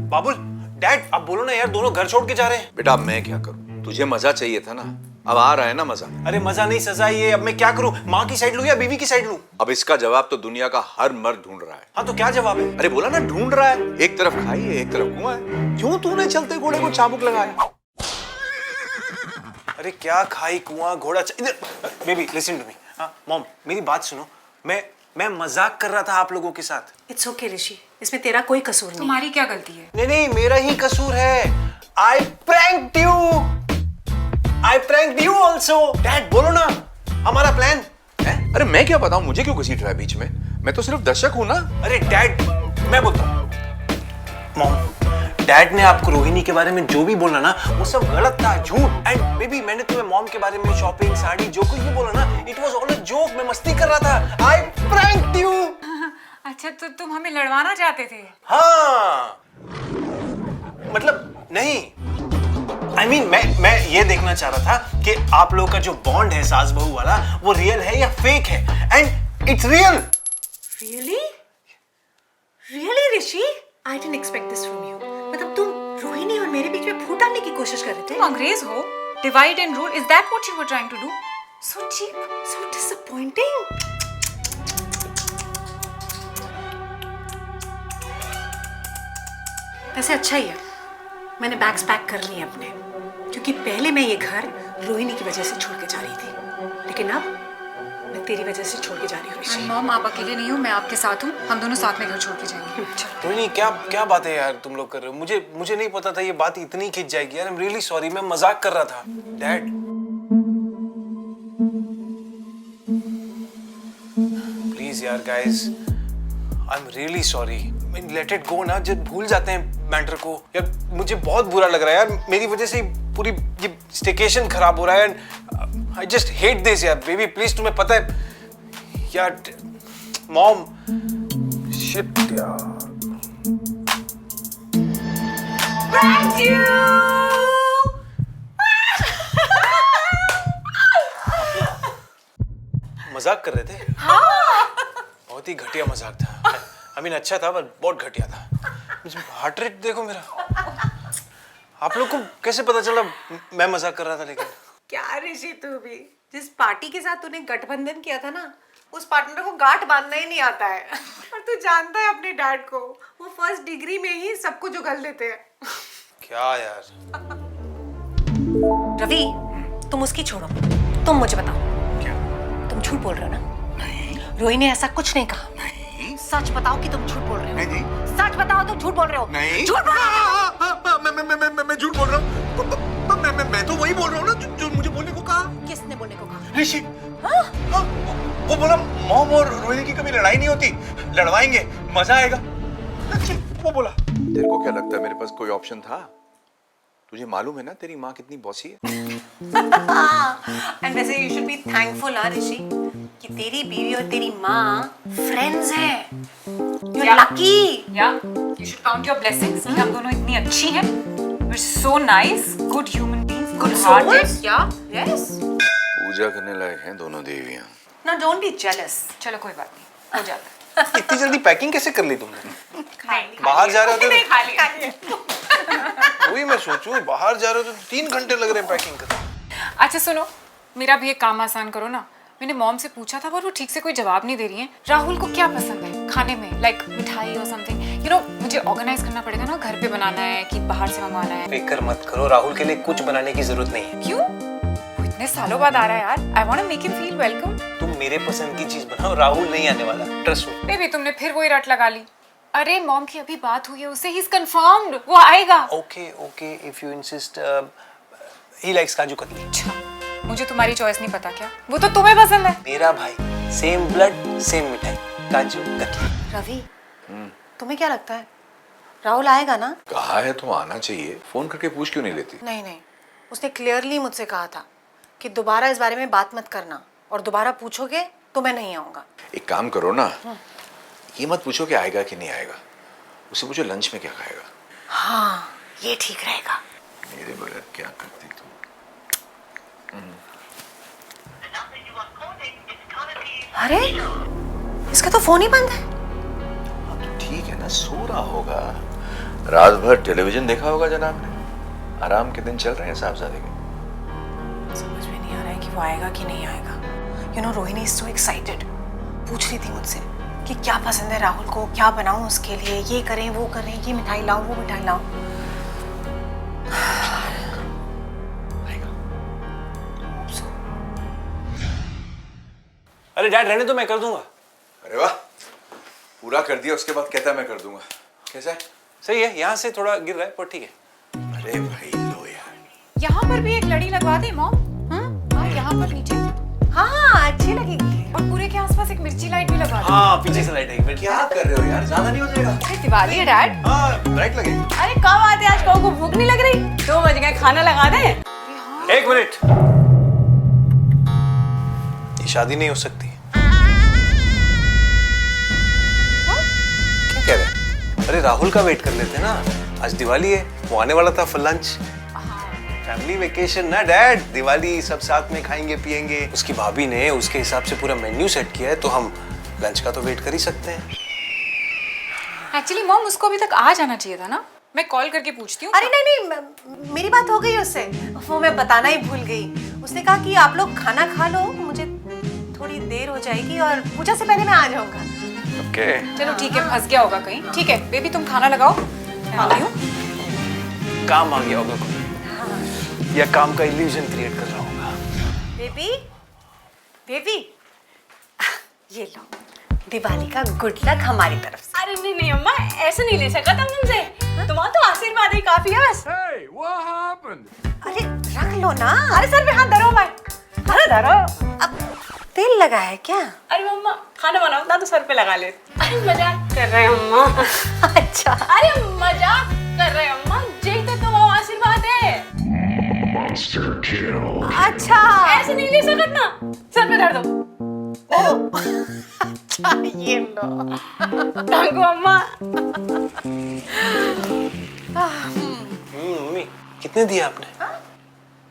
बाबुल, डैड, अब बोलो ना यार, दोनों घर छोड़ के जा रहे हैं। बेटा अब मैं क्या करूं? तुझे मजा चाहिए था ना, अब आ रहा है ना मजा। अरे मजा नहीं सजा ये, अब मैं क्या करूं? माँ की साइड लूं या बीवी की साइड लूं? अब इसका जवाब तो दुनिया का हर मर्द ढूंढ रहा है। हाँ तो क्या जवाब है? अरे बोला ना ढूंढ रहा है। एक तरफ खाई है, एक तरफ कुआं है। क्यों तूने चलते घोड़े को चाबुक लगाया? अरे क्या खाई कुआं घोड़ा इधर। Baby listen to me. हाँ मॉम मेरी बात सुनो, मैं मजाक कर रहा था आप लोगों के साथ। इट्स ओके ऋषि, इसमें तेरा कोई कसूर नहीं। तुम्हारी क्या गलती है? नहीं मेरा ही कसूर है। I pranked you. I pranked you also. Dad बोलो ना, हमारा प्लान है? अरे मैं क्या बताऊं, मुझे क्यों घसीट रहा है बीच में? मैं तो सिर्फ दर्शक हूं ना। अरे डैड मैं बोलता हूँ। मॉम, डैड ने आपको रोहिणी के बारे में जो भी बोला ना वो सब गलत था, झूठ। एंड बेबी मैंने तुम्हें मॉम के बारे में शॉपिंग, साड़ी, जो कुछ भी बोला ना, it was all a joke. मैं मस्ती कर रहा था। I pranked you. अच्छा तो तुम हमें लड़वाना चाहते थे? हाँ मतलब नहीं, I mean, मैं ये देखना चाह रहा था कि आप लोगों का जो बॉन्ड है सास बहू वाला वो रियल है या फेक है। And it's real. Really? Really Rishi? I didn't expect this from you. मतलब तुम रोहिणी और मेरे बीच में फूट डालने की कोशिश कर रहे थे? तुम अंग्रेज हो? Divide and rule, is that what you were trying to do? So cheap, so disappointing. वैसे अच्छा ही है, मैंने बैग्स पैक कर लिए अपने, क्योंकि पहले मैं ये घर रोहिणी की वजह से छोड़ के जा रही थी, लेकिन अब मैं तेरी वजह से छोड़ के जा रही हूँ ऋषि। मॉम आप अकेले नहीं हो, मैं आपके साथ हूँ, हम दोनों साथ में घर छोड़ के जाएंगे। चलो। रोहिणी क्या क्या बात है यार तुम लोग कर रहे हो? मुझे नहीं पता था ये बात इतनी खिंच जाएगी यार। आई एम रियली सॉरी, मैं मजाक कर रहा था डैड। प्लीज यार guys, I am really sorry. Let it go ना, जब भूल जाते हैं मैटर को। यार मुझे बहुत बुरा लग रहा है यार, मेरी वजह से पूरी ये स्टेकेशन खराब हो रहा है। आई जस्ट हेट दिस यार। बेबी प्लीज, तुम्हें पता है यार, मॉम शिट यार। मजाक कर रहे थे? बहुत ही घटिया मजाक था। आई मीन अच्छा था पर बहुत घटिया था। हार्ट रेट देखो मेरा। आप लोग को कैसे पता चला मैं मजाक कर रहा था? लेकिन क्या ऋषि, तू भी जिस पार्टी के साथ तूने गठबंधन किया था ना, उस पार्टनर को गांठ बांधना ही नहीं आता है। और तू जानता है अपने डैड को, वो फर्स्ट डिग्री में ही सब कुछ उगल देते हैं। क्या यार? रवि, तुम उसकी छोड़ो, तुम मुझे बताओ, क्या? तुम झूठ बोल रहे हो ना? नहीं रोही ने ऐसा कुछ नहीं कहा। नहीं सच बताओ कि तुम झूठ बोल रहे हो। नहीं नहीं सच बताओ, तुम झूठ बोल रहे हो। नहीं झूठ बोल रहे हो। मैं झूठ बोल रहा हूँ। मैं तो वही बोल रहा हूँ ना जो मुझे बोलने को कहा। किसने बोलने को कहा? ऋषि। हाँ, वो बोला मॉम और रोहिणी की कभी लड़ाई नहीं होती, लड़वाएंगे, मजा आएगा। वो बोला। तेरे को क्या लगता है मेरे पास कोई ऑप्शन था? तुझे मालूम है ना तेरी माँ कितनी बॉसी है। एंड वैसे you should be thankful Rishi कि तेरी बीवी और तेरी माँ फ्रेंड्स हैं। You are lucky. या you should count your blessings कि हम दोनों इतनी अच्छी हैं। We are so nice, good human beings, good hearted. या यस। पूजा करने लायक हैं दोनों देवियाँ। Now don't be jealous. चलो कोई बात नहीं, हो जाता है। इतनी जल्दी पैकिंग कैसे कर ली तुमने? बाहर जा रहे होते खा लिया। वही मैं सोचूं, बाहर जा रहे हो तो 3 घंटे लग रहे हैं पैकिंग करने। अच्छा सुनो, मेरा भी एक काम आसान करो ना। मैंने मॉम से पूछा था पर वो ठीक से कोई जवाब नहीं दे रही है। राहुल को क्या पसंद है खाने में, लाइक मिठाई और समथिंग। यू नो मुझे ऑर्गेनाइज करना पड़ेगा ना, घर पे बनाना है कि बाहर से मंगवाना है। फिक्र मत करो, राहुल के लिए कुछ बनाने की जरूरत नहीं है। क्यों? वो इतने सालों बाद आ रहा है यार। I want to make him feel welcome. तुम मेरे पसंद की चीज बनाओ, राहुल नहीं आने वाला, ट्रस्ट मी। बेबी तुमने फिर वही रट लगा ली। अरे मॉम की अभी बात हुई है उससे, ही इज कंफर्म्ड, वो आएगा। Okay if you insist. He likes kaju katli. अच्छा, मुझे तुम्हारी चॉइस नहीं पता क्या? वो तो तुम्हें पसंद है। मेरा भाई, सेम ब्लड सेम मिठाई, काजू कतली। रवि, तुम्हें क्या लगता है राहुल आएगा ना? कहा है तो आना चाहिए, फोन करके पूछ क्यों नहीं लेती? नहीं, उसने क्लियरली मुझसे कहा था कि दोबारा इस बारे में बात मत करना, और दोबारा पूछोगे तो मैं नहीं आऊंगा। एक काम करो ना, ये मत पूछो कि आएगा कि नहीं आएगा, उसे पूछो लंच में क्या खाएगा। हाँ, ये ठीक रहेगा। मेरे बगैर क्या करती तू? अरे इसका तो फोन ही बंद है। अब तो ठीक है ना, सो रहा होगा, रात भर टेलीविजन देखा होगा जनाब ने। आराम के दिन चल रहे हैं साहबजादे के। समझ में नहीं आ रहा है कि वो आएगा कि नहीं आएगा। You know Rohini is so excited, पूछ रही थी मुझसे कि क्या पसंद है राहुल को, क्या बनाऊं उसके लिए, ये करें वो करें, ये मिठाई लाऊं वो मिठाई लाऊं। अरे डैड रहने तो, मैं कर दूंगा। अरे वाह, पूरा कर दिया, उसके बाद कहता मैं कर दूंगा। कैसा है? सही है, यहाँ से थोड़ा गिर रहा है पर ठीक है। अरे भाई लो यार। यहाँ पर भी एक लड़ी लगवा दे मॉम। हाँ, यहाँ पर नीचे। हाँ, अच्छी लगेगी। और पूरे के आसपास एक मिर्ची लाइट भी लगा दे। हाँ, पीछे से लाइट है। क्या कर रहे हो यार, ज्यादा नहीं हो जाएगा? अरे दिवाली है डैड। हाँ, ब्राइट लगे। अरे कब आते आज? कहो को भूख नहीं लग रही? 2 बज गए, खाना लगा दे। 1 मिनट, ये शादी नहीं हो सकती। क्या कह रहे हैं? अरे राहुल का वेट कर लेते हैं ना, आज दिवाली है, वो आने वाला था फॉर लंच। फैमिली वेकेशन ना डैड, दिवाली सब साथ में खाएंगे पिएंगे। उसकी भाभी ने उसके हिसाब से पूरा मेन्यू सेट किया है, तो हम लंच का तो वेट कर ही सकते हैं। एक्चुअली मॉम उसको अभी तक आ जाना चाहिए था ना, मैं कॉल करके पूछती हूँ। अरे नहीं, मेरी बात हो गई उससे, वो मैं बताना ही भूल गई। उसने कहा कि आप लोग खाना खा लो, मुझे थोड़ी देर हो जाएगी और पूजा से पहले मैं आ जाऊंगा। ओके चलो ठीक है, फंस गया होगा कहीं। ठीक है बेबी तुम खाना लगाओ मांगी हूँ? काम आ गया होगा कोई, या काम का इल्यूजन क्रिएट कर रहा होगा। बेबी बेबी ये लो, दिवाली का गुड लक हमारी तरफ से। अरे नहीं नहीं अम्मा, ऐसे नहीं ले सका था तुमसे। तुम्हारा तो आशीर्वाद ही काफी है बस। अरे रख लो ना। अरे सर पे हाथ धरो भाई, धरो धरो। अब तेल लगा है क्या? अरे मम्मा खाना बनाओ ना तो सर पे लगा ले। अरे मजाक कर रहे हैं अम्मा। अच्छा अरे मजाक कर रहे हैं अम्मा, यही तो वो आशीर्वाद है। अच्छा ऐसे नहीं ले सकत ना, सर पे धर दो। अच्छा ये लो। थैंक यू अम्मा। मम्मी कितने दिए आपने?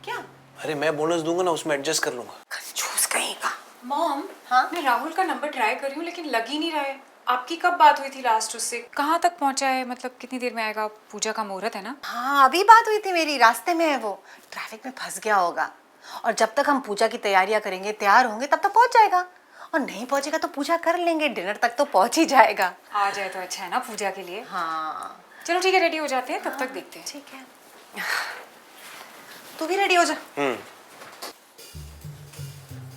क्या? अरे मैं बोनस दूंगा ना, उसमें एडजस्ट कर लूंगा। कंजूस कहीं का। मॉम, हाँ? मैं राहुल का नंबर ट्राई कर रही हूँ लेकिन लग ही नहीं रहा है। आपकी कब बात हुई थी लास्ट उससे? कहाँ तक पहुँचा है? मतलब कितनी देर में आएगा? पूजा का मुहूर्त है ना? हाँ अभी बात हुई थी मेरी, रास्ते में है वो, ट्रैफिक में फंस गया होगा। और जब तक हम पूजा की तैयारियां करेंगे, तैयार होंगे, तब तक पहुंच जाएगा। और नहीं पहुंचेगा तो पूजा कर लेंगे, डिनर तक तो पहुंच ही जाएगा। आ जाए तो अच्छा है ना पूजा के लिए। हाँ चलो ठीक है, रेडी हो जाते हैं, तब तक देखते हैं। ठीक है, तू भी रेडी हो जा।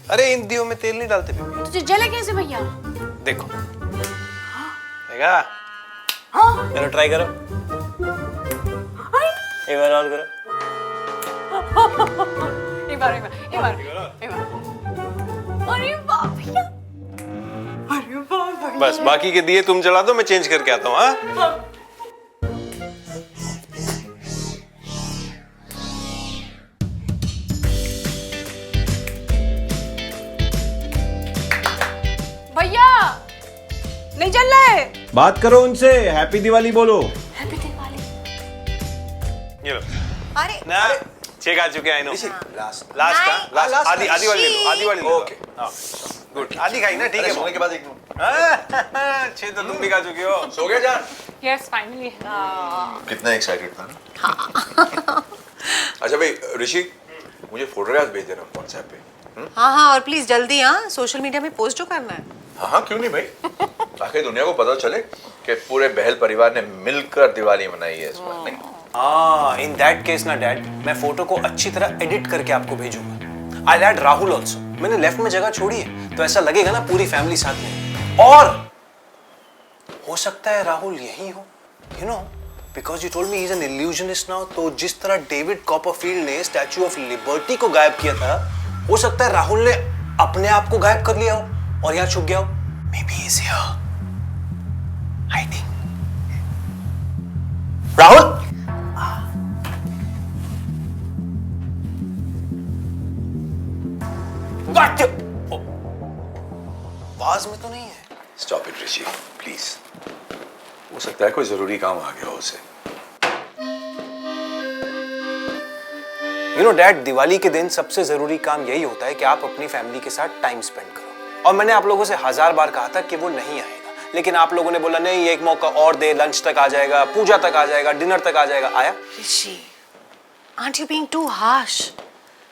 अरे इन दियो में तेल नहीं डालते बेबी। तुझे जले कैसे भैया? देखो देखा? चलो ट्राई करो, एक बार और करो। एक बार अरे वाह भैया, अरे वाह भैया। बस बाकी के दिए तुम जला दो, मैं चेंज करके आता हूँ। हाँ भैया नहीं जल रहे। बात करो उनसे, हैप्पी दिवाली बोलो। हैप्पी दिवाली। ये लो अरे ना, चेक आ चुके हैं। आई नो लास्ट लास्ट नहीं। लास्ट आधी आधी वाली ले लो, आधी वाली ले लो। ओके। हाँ गुड, आधी खाई ना, ठीक है। सोने के बाद एक छह तो तुम भी खा चुके हो। सो गया जान? Yes finally. कितना एक्साइटेड था ना। अच्छा भाई ऋषि, मुझे फोटोग्राफ भेज देना व्हाट्सएप पे। हाँ हाँ, और प्लीज जल्दी, हाँ सोशल मीडिया में पोस्ट जो करना है। हाँ हाँ क्यों नहीं भाई, ताकि दुनिया को पता चले कि पूरे बहल परिवार ने मिलकर दिवाली मनाई है इस बार। नहीं हाँ इन दैट केस ना डैड, मैं फोटो को अच्छी तरह एडिट करके आपको भेजूंगा। I add Rahul also. मैंने लेफ्ट में जगह छोड़ी है तो ऐसा लगेगा ना पूरी फैमिली साथ में। और हो सकता है राहुल यही हो, you know, because you told me he is an illusionist now. तो जिस तरह डेविड कॉपरफील्ड ने स्टैच्यू ऑफ लिबर्टी को गायब किया था, हो सकता है राहुल ने अपने आप को गायब कर लिया हो और यहां छुप गया हो। May be he is here hiding. Rahul आवाज में तो नहीं है। स्टॉप इट ऋषि प्लीज, हो सकता है कोई जरूरी काम आ गया हो उसे। यू नो डैड, दिवाली के दिन सबसे जरूरी काम यही होता है कि आप अपनी फैमिली के साथ टाइम स्पेंड करो। और मैंने आप लोगों से 1000 बार कहा था कि वो नहीं आएगा, लेकिन आप लोगों ने बोला नहीं, एक मौका और दे, लंच तक आ जाएगा, पूजा तक आ जाएगा, डिनर तक आ जाएगा। आया? ऋषि, aren't you being too harsh?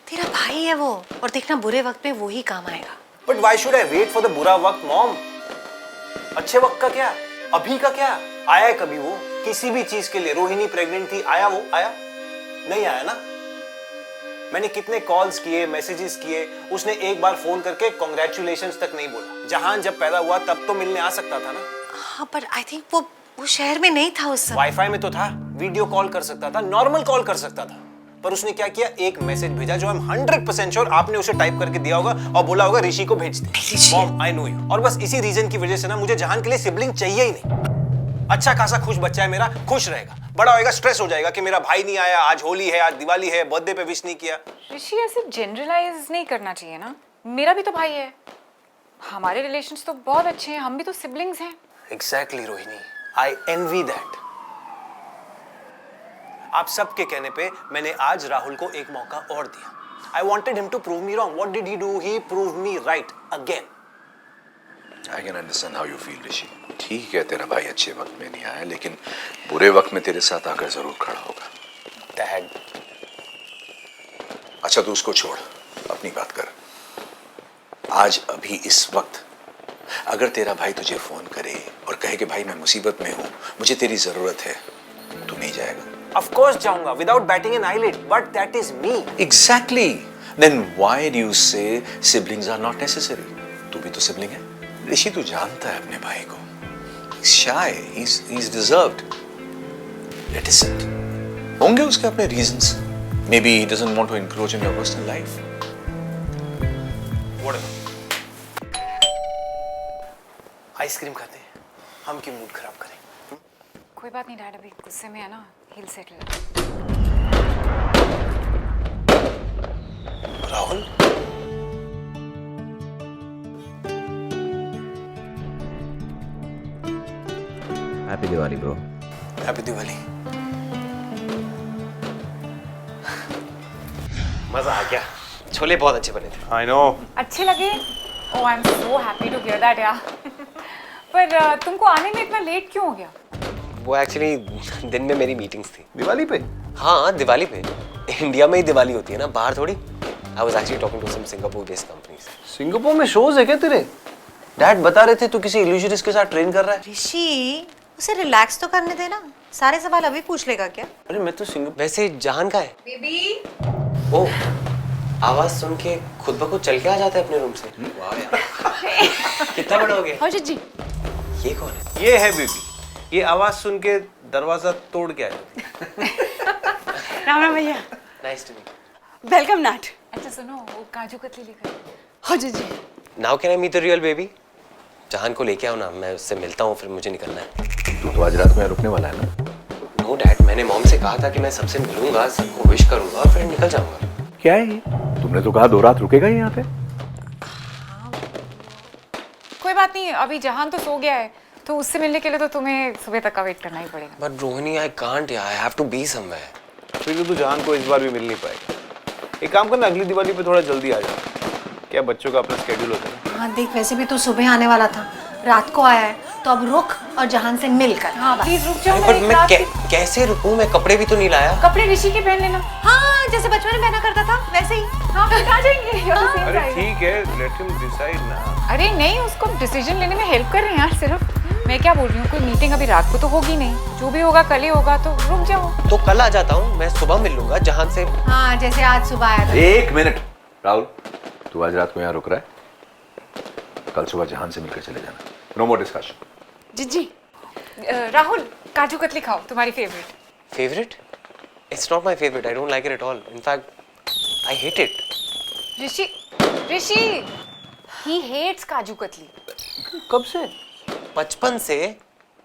तेरा भाई है वो, और देखना बुरे वक्त में वो ही काम आएगा। But why should I wait for the बुरा वक्त मॉम? अच्छे वक्त का क्या, अभी का क्या? आया है कभी वो किसी भी चीज के लिए? रोहिणी प्रेग्नेंट थी, आया वो? आया नहीं? आया ना। मैंने कितने कॉल्स किए, मैसेजेस किए, उसने एक बार फोन करके कांग्रेचुलेशंस तक नहीं बोला। जहान जब पैदा हुआ तब तो मिलने आ सकता था ना। हाँ पर आई थिंक वो शहर में नहीं था उस समय। वाईफाई में तो था, वीडियो कॉल कर सकता था, नॉर्मल कॉल कर सकता था। पर उसने क्या किया, एक मैसेज भेजा जो आई एम 100% श्योर आपने उसे टाइप करके दिया होगा और बोला होगा ऋषि को भेज दे। Mom I know you. और बस इसी रीजन की वजह से ना मुझे जहान के लिए सिबलिंग चाहिए ही नहीं। अच्छा खासा खुश बच्चा है मेरा, खुश रहेगा, बड़ा होएगा स्ट्रेस हो जाएगा कि मेरा भाई नहीं आया, आज होली है, आज दिवाली है, बर्थडे पे विश नहीं किया। ऋषि ऐसे जनरलाइज नहीं करना चाहिए ना, मेरा भी तो भाई है, हमारे रिलेशंस तो बहुत अच्छे हैं, हम भी तो सिबलिंग्स हैं। Exactly Rohini, I envy that. आप सबके कहने पे मैंने आज राहुल को एक मौका और दिया। I wanted him to prove me wrong. What did he do? He prove me right again. I can understand how you feel Rishi. ठीक है तेरा भाई अच्छे वक्त में नहीं आया, लेकिन बुरे वक्त में तेरे साथ आकर जरूर खड़ा होगा। डैड अच्छा तू उसको छोड़, अपनी बात कर। आज अभी इस वक्त अगर तेरा भाई तुझे फोन करे और कहे कि भाई मैं मुसीबत में हूं, मुझे तेरी जरूरत है, तू नहीं जाएगा? Of course जाऊंगा, without batting an eyelid. But that is me. Exactly. Then why do you say siblings are not necessary? तू भी तो sibling है. ऋषि तू जानता है अपने भाई को. He's shy. He's reserved. Reticent. होंगे उसके अपने reasons. Maybe he doesn't want to encroach in your personal life. Whatever. Ice cream खाते हैं. हम क्यों मूड खराब करें? कोई बात नहीं डैड, अभी गुस्से में है ना, he'll settle. Rahul, happy Diwali bro. Happy Diwali. मजा आ गया, छोले बहुत अच्छे बने थे। I know. अच्छे लगे? Oh I am so happy to hear that यार। पर तुमको आने में इतना लेट क्यों हो गया? वो एक्चुअली दिन में मेरी मीटिंग्स थी। दिवाली पे? हाँ दिवाली पे। इंडिया में ही दिवाली होती है ना, बाहर थोड़ी। I was actually talking to some Singapore based companies. Singapore में शोज है क्या तेरे? डैड बता रहे थे तू किसी इल्यूजनिस्ट के साथ ट्रेन कर रहा है। ऋषि, उसे रिलैक्स तो करने देना, सारे सवाल अभी पूछ लेगा क्या? अरे मैं तो सिंगापुर। वैसे जहान का है? बेबी ओह, आवाज सुन के खुद ब खुद चल के आ जाता है अपने रूम से। वाह यार। कितना बड़ा हो गया? हाँ जी। ये कौन है? ये है बेबी, ये आवाज सुन के दरवाजा तोड़ के आया। राम राम भैया। Nice to meet. वेलकम नाट। अच्छा सुनो, वो काजू कतली लेकर। हाँ जी। Now can I meet the real baby? Jahan को लेके आओ ना, मैं उससे मिलता हूँ, फिर मुझे निकलना है। तू तो आज रात में रुकने वाला है ना? नो डैड, मैंने मॉम से कहा था कि मैं सबसे मिलूंगा, सबको विश करूंगा और फिर निकल जाऊंगा। क्या है ये? तुमने तो कहा 2 रात रुकेगा ही यहाँ पे। कोई बात नहीं, अभी जहान तो सो गया है, तो उससे मिलने के लिए तो तुम्हें सुबह तक का वेट करना ही पड़ेगा। बट रोहिणी आई कांट यार, I have to be somewhere. फिर तू जान को इस बार भी मिल नहीं पाएगा। एक काम करना, अगली दिवाली पे थोड़ा जल्दी आ जा। क्या बच्चों का अपना स्केड्यूल होता है। हाँ देख, वैसे भी तू सुबह आने वाला था, रात को आया है, तो अब रुक और जहान से मिल कर। हाँ प्लीज रुक जाओ। बट मैं कैसे रुकूं? मैं कपड़े भी तो नहीं लाया। कपड़े ऋषि के पहन लेना। हाँ, जैसे बचपन में पहना करता था वैसे ही। हाँ फिर आ जाएंगे। अरे ठीक है, लेट हिम डिसाइड ना। अरे नहीं, उसको डिसीजन लेने में हेल्प कर रहे हैं यार सिर्फ। मैं क्या बोल रही हूँ, कोई मीटिंग अभी रात को तो होगी नहीं, जो भी होगा कल ही होगा, तो रुक जाओ। तो कल आ जाता हूँ, मैं सुबह मिल लूंगा जहां से। हाँ, जैसे आज सुबह आया था। 1 मिनट राहुल, तू आज रात को यहाँ रुक रहा है, कल सुबह जहान से मिलकर चले जाना। No more discussion. जी। राहुल, काजू कतली खाओ, तुम्हारी favourite. Favourite? It's not my favourite, I don't like it at all, in fact I hate it. Rishi he hates kaju katli. कब से? बचपन से।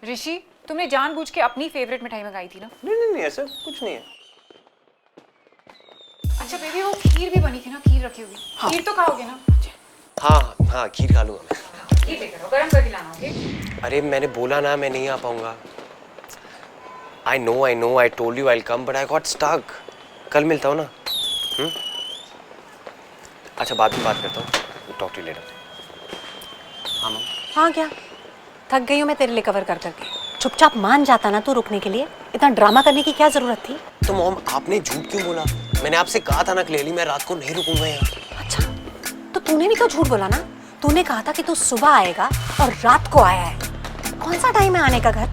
ऋषि, तुमने जानबूझ के अपनी फेवरेट मिठाई मंगाई थी ना? नहीं ऐसा कुछ नहीं है। अच्छा बेबी, वो खीर भी बनी थी ना, खीर रखी हुई। हाँ। खीर तो खाओगे ना? हाँ खीर खा लूंगा मैं। खीर लेकर आओ, गरम करके लाना। ओके? अरे मैंने बोला ना मैं नहीं आ पाऊंगा। I know I told you I will come, but I got stuck. कल मिलता हूँ ना। अच्छा बाद में बात करता हूँ, टॉक टू यू लेटर। हाँ मम। हाँ क्या, थक गई हूँ मैं तेरे लिए कवर कर करके। चुपचाप मान जाता ना तू रुकने के लिए, इतना ड्रामा करने की क्या जरूरत थी? तो मॉम आपने झूठ क्यों बोला? मैंने आपसे कहा था ना क्लियरली मैं रात को नहीं रुकूंगा यहाँ। अच्छा, तो तूने भी तो झूठ बोला ना। तूने कहा था कि तू सुबह आएगा और रात को आया है। कौन सा टाइम है आने का घर?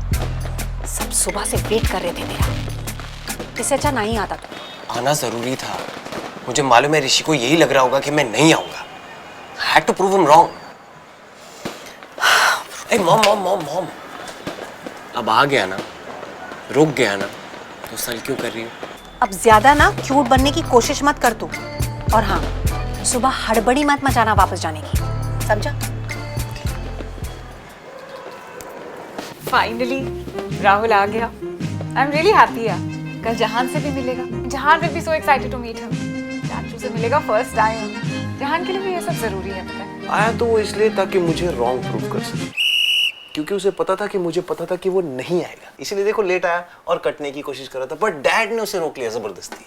सब सुबह से वेट कर रहे थे तेरा। इससे अच्छा नहीं आता तू। आना जरूरी था, मुझे मालूम है ऋषि को यही लग रहा होगा कि मैं नहीं आऊंगा। I had to prove him wrong. Hey mom, अब आ गया ना, रुक गया ना, तो सल क्यों कर रही हो? अब ज्यादा ना क्यूट बनने की कोशिश मत कर तू। और हाँ, सुबह हड़बड़ी मत मचाना वापस जाने की, समझा? फाइनली राहुल आ गया। आई एम रियली हैप्पी यार। कल जहान से भी मिलेगा। Jahan will be so excited to meet him. चाचू से मिलेगा फर्स्ट टाइम। जहान के लिए भी ये सब जरूरी है, पता है? आया तो वो इसलिए ताकि मुझे रॉन्ग प्रूव कर सके, क्योंकि उसे पता था कि मुझे पता था कि वो नहीं आएगा, इसीलिए देखो लेट आया और कटने की कोशिश कर रहा था, बट डैड ने उसे रोक लिया जबरदस्ती।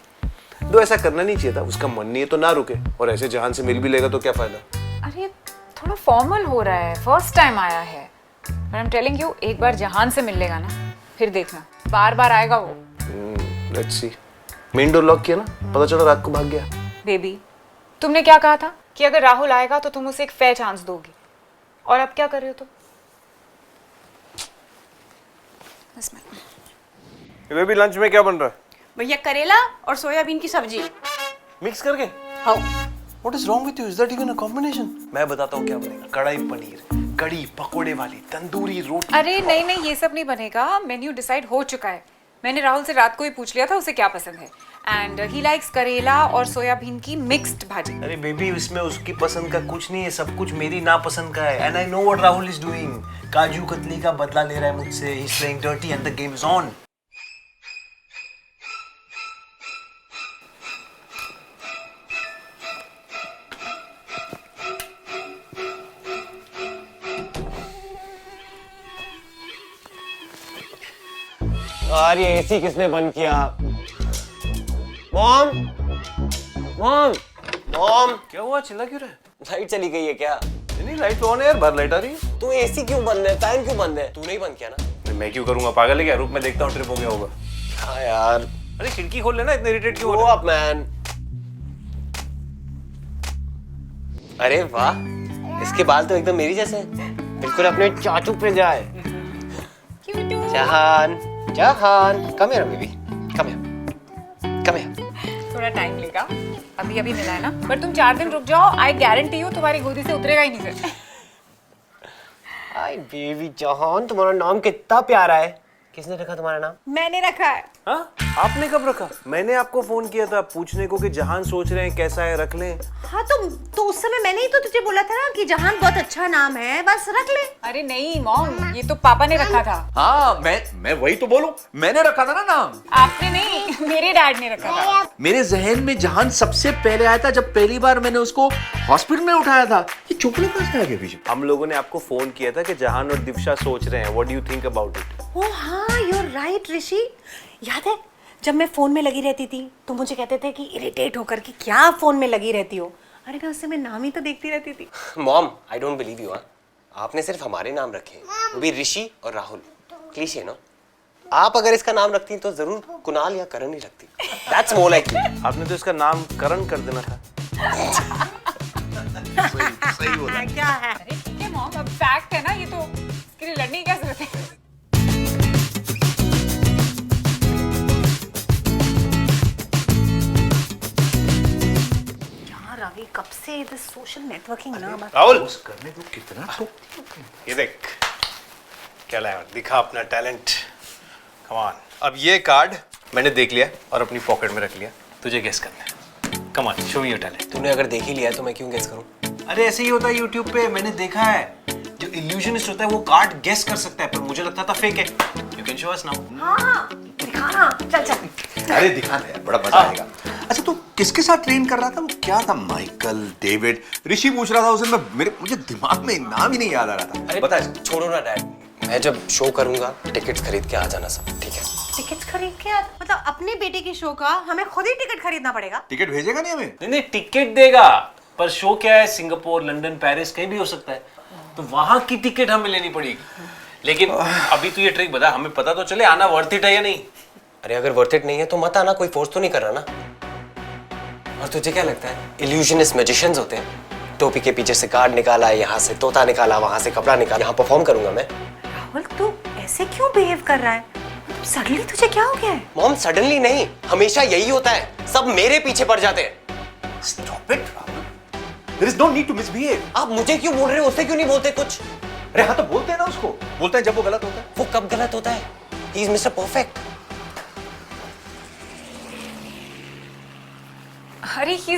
तो ऐसा करना नहीं चाहिए था, उसका मन नहीं है तो ना रुके, और ऐसे जहान से मिल भी लेगा तो क्या फायदा। अरे थोड़ा फॉर्मल हो रहा है, फर्स्ट टाइम आया है। But I am telling you, एक बार जहान से मिल लेगा ना, फिर देखना बार बार आएगा वो। Let's see. Main door lock किया ना, पता चला रात को भाग गया। बेबी, तुमने क्या कहा था कि अगर राहुल आएगा तो तुम उसे एक फेयर चांस दोगी, और अब क्या कर रहे हो तुम? ये भी लंच में क्या बन रहा है? भैया करेला और सोयाबीन की सब्जी। मिक्स करके? हाँ। What is wrong with you? Is that even a combination? मैं बताता हूँ क्या बनेगा। कढ़ाई पनीर, कड़ी पकोड़े वाली, तंदूरी रोटी। अरे नहीं नहीं, ये सब नहीं बनेगा। मेन्यू डिसाइड हो चुका है। मैंने राहुल से रात को ही पूछ लिया था उसे क्या पसंद है, एंड ही लाइक्स करेला और सोयाबीन की मिक्स्ड भाजी। अरे बेबी, इसमें उसकी पसंद का कुछ नहीं है, सब कुछ मेरी नापसंद का है। And I know what Rahul is doing. Kaju katli का बदला ले रहा है मुझसे। He is playing dirty and the game is on. और ये एसी किसने बंद किया? Mom, mom, mom. क्या हुआ? चिल्ला क्यों रहा है? लाइट चली गई है क्या? नहीं, लाइट ऑन है यार, बाहर लाइट आ रही है। तू एसी क्यों बंद है? फैन क्यों बंद है? तूने ही बंद किया ना? मैं क्यों करूंगा, पागल है क्या? रुक मैं देखता हूँ ट्रिप हो गया होगा। हाँ यार। अरे खिड़की खोल लेना, इतने इरिटेट क्यों हो Grow रहा है? up, man. अरे वाह, इसके बाल तो एकदम मेरी जैसे हैं। बिल्कुल अपने चाचू पे जाए। जहान, जहान, come here baby, come here, come here. थोड़ा टाइम लेगा, अभी अभी मिला है ना, पर तुम 4 दिन रुक जाओ, आई गारंटी हूँ तुम्हारी गोदी से उतरेगा ही नहीं फिर। हाय बेबी जहान, तुम्हारा नाम कितना प्यारा है। किसने रखा तुम्हारा नाम? मैंने रखा है। हाँ? आपने कब रखा? मैंने आपको फोन किया था पूछने को कि जहान सोच रहे हैं कैसा है, रख लें। हाँ तो उस समय मैंने ही तो तुझे बोला था ना कि जहान बहुत अच्छा नाम है, बस रख ले। अरे नहीं मॉम, ये तो पापा ने रखा था। हाँ, मैं वही तो बोलूं, मैंने रखा था ना नाम। आपने नहीं, मेरे डैड ने रखा था। मेरे जहन में जहान सबसे पहले आया था जब पहली बार मैंने उसको हॉस्पिटल में उठाया था। ये चुपने कहाँ से आ गया पीछे? हम लोगों ने आपको फोन किया था कि जहान और दिव्या सोच रहे हैं। What do you think about it? Oh हाँ, यू आर राइट ऋषि। याद है जब मैं फोन में लगी रहती थी तो मुझे कहते थे कि इरिटेट होकर कि क्या फोन में लगी रहती हो। अरे मैं उससे मैं नाम ही तो देखती रहती थी। Mom, I don't believe you. आपने सिर्फ हमारे नाम रखे हैं, वो भी ऋषि और राहुल। क्लीशे ना? आप अगर इसका नाम रखती तो जरूर कुणाल या करण ही रखती। That's more like you. आपने तो इसका नाम करण कर देना था। सही बोला। क्या है? अरे ठीक है मॉम, अब फैक्ट है ना ये, तो इसके लिए लड़ने की क्या जरूरत है? यार अभी कब से सोशल नेटवर्किंग ना बस। राहुल, करने को कितना तो ये देख क्या लाया, दिखा अपना टैलेंट। Come on. अब ये कार्ड मैंने देख लिया और अपनी पॉकेट में रख लिया, तुझे गेस करना है। Come on, show me your talent. तूने अगर देख ही लिया तो मैं क्यों गेस करूं? अरे ऐसे ही होता है यूट्यूब पे, मैंने देखा है। जो इल्यूजनिस्ट होता है वो कार्ड गेस कर सकता है, पर मुझे लगता था फेक है। You can show us now. हाँ दिखाना, चल चल। अरे दिखाना यार, बड़ा मजा आएगा। अच्छा तू किसके साथ ट्रेन कर रहा था? वो क्या था? माइकल, डेविड, ऋषि पूछ रहा था उसे। मुझे दिमाग में नाम ही नहीं याद आ रहा था। अरे बता। छोड़ो ना डैड, मैं जब शो करूंगा टिकट्स खरीद के आ जाना सब, ठीक है? टिकट खरीद के मतलब अपने बेटे के शो का हमें खुद ही टिकट खरीदना पड़ेगा? टिकट भेजेगा नहीं हमें? नहीं, टिकट देगा, पर शो क्या है, सिंगापुर, लंदन, पेरिस कहीं भी हो सकता है, तो वहां की टिकट हमें लेनी पड़ेगी। लेकिन अभी तू ये ट्रिक बता, हमें पता तो चले आना वर्थ इट है या नहीं। अरे अगर वर्थ इट नहीं है तो मत आना, कोई फोर्स तो नहीं कर रहा ना। और तुझे क्या लगता है इल्यूजनिस्ट मैजिशियंस होते हैं? टोपी के पीछे से कार्ड निकाला, यहाँ से तोता निकाला, वहां से कपड़ा निकाला, यहाँ परफॉर्म करूंगा मैं। राहुल तू ऐसे क्यों बिहेव कर रहा है? सडनली तुझे क्या हो गया है? मॉम सडनली नहीं, हमेशा यही होता है, सब मेरे पीछे पड़ जाते हैं। Stop it, Rahul. There is no need to misbehave. आप मुझे क्यों बोल रहे हो, उससे क्यों नहीं बोलते कुछ? अरे हाँ तो बोलते हैं ना उसको, बोलते हैं जब वो गलत होता है। वो कब गलत होता है? He is mister perfect. अरे he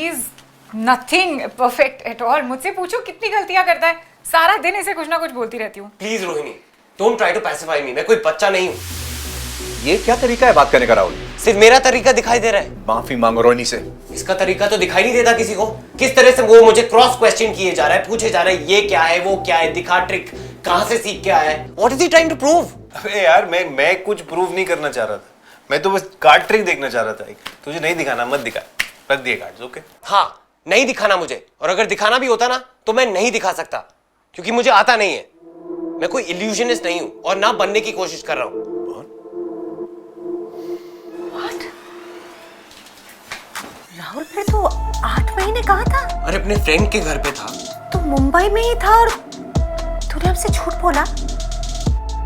is nothing perfect at all. मुझसे पूछो कितनी गलतियां करता है, सारा दिन इसे कुछ ना कुछ बोलती रहती हूँ। Please Rohini, don't try to pacify me, मैं कोई बच्चा नहीं हूँ। ये क्या तरीका है बात करने का राहुल? सिर्फ मेरा तरीका दिखाई दे रहा है। माफी मांगो रोहिणी से। इसका तरीका तो दिखाई नहीं देता किसी को। किस तरह से वो मुझे क्रॉस क्वेश्चन किए जा रहा है, पूछे जा रहा है ये क्या है, वो क्या है, दिखा ट्रिक, कहां से सीख के आया है। What is he trying to prove? अरे यार मैं कुछ प्रूव नहीं करना चाह रहा था, मैं तो बस कार्ड ट्रिक देखना चाह रहा था। तुझे नहीं दिखाना, मत दिखा, रख दिए कार्ड्स। ओके हाँ, नहीं दिखाना मुझे, और अगर दिखाना भी होता ना तो मैं नहीं दिखा सकता, क्योंकि मुझे आता नहीं है। मैं कोई इल्यूजनिस्ट नहीं हूं और ना बनने की कोशिश कर रहा हूं। राहुल फिर तो 8 महीने कहाँ था? अरे अपने फ्रेंड के घर पे था। तो मुंबई में ही था और तूने हमसे झूठ बोला?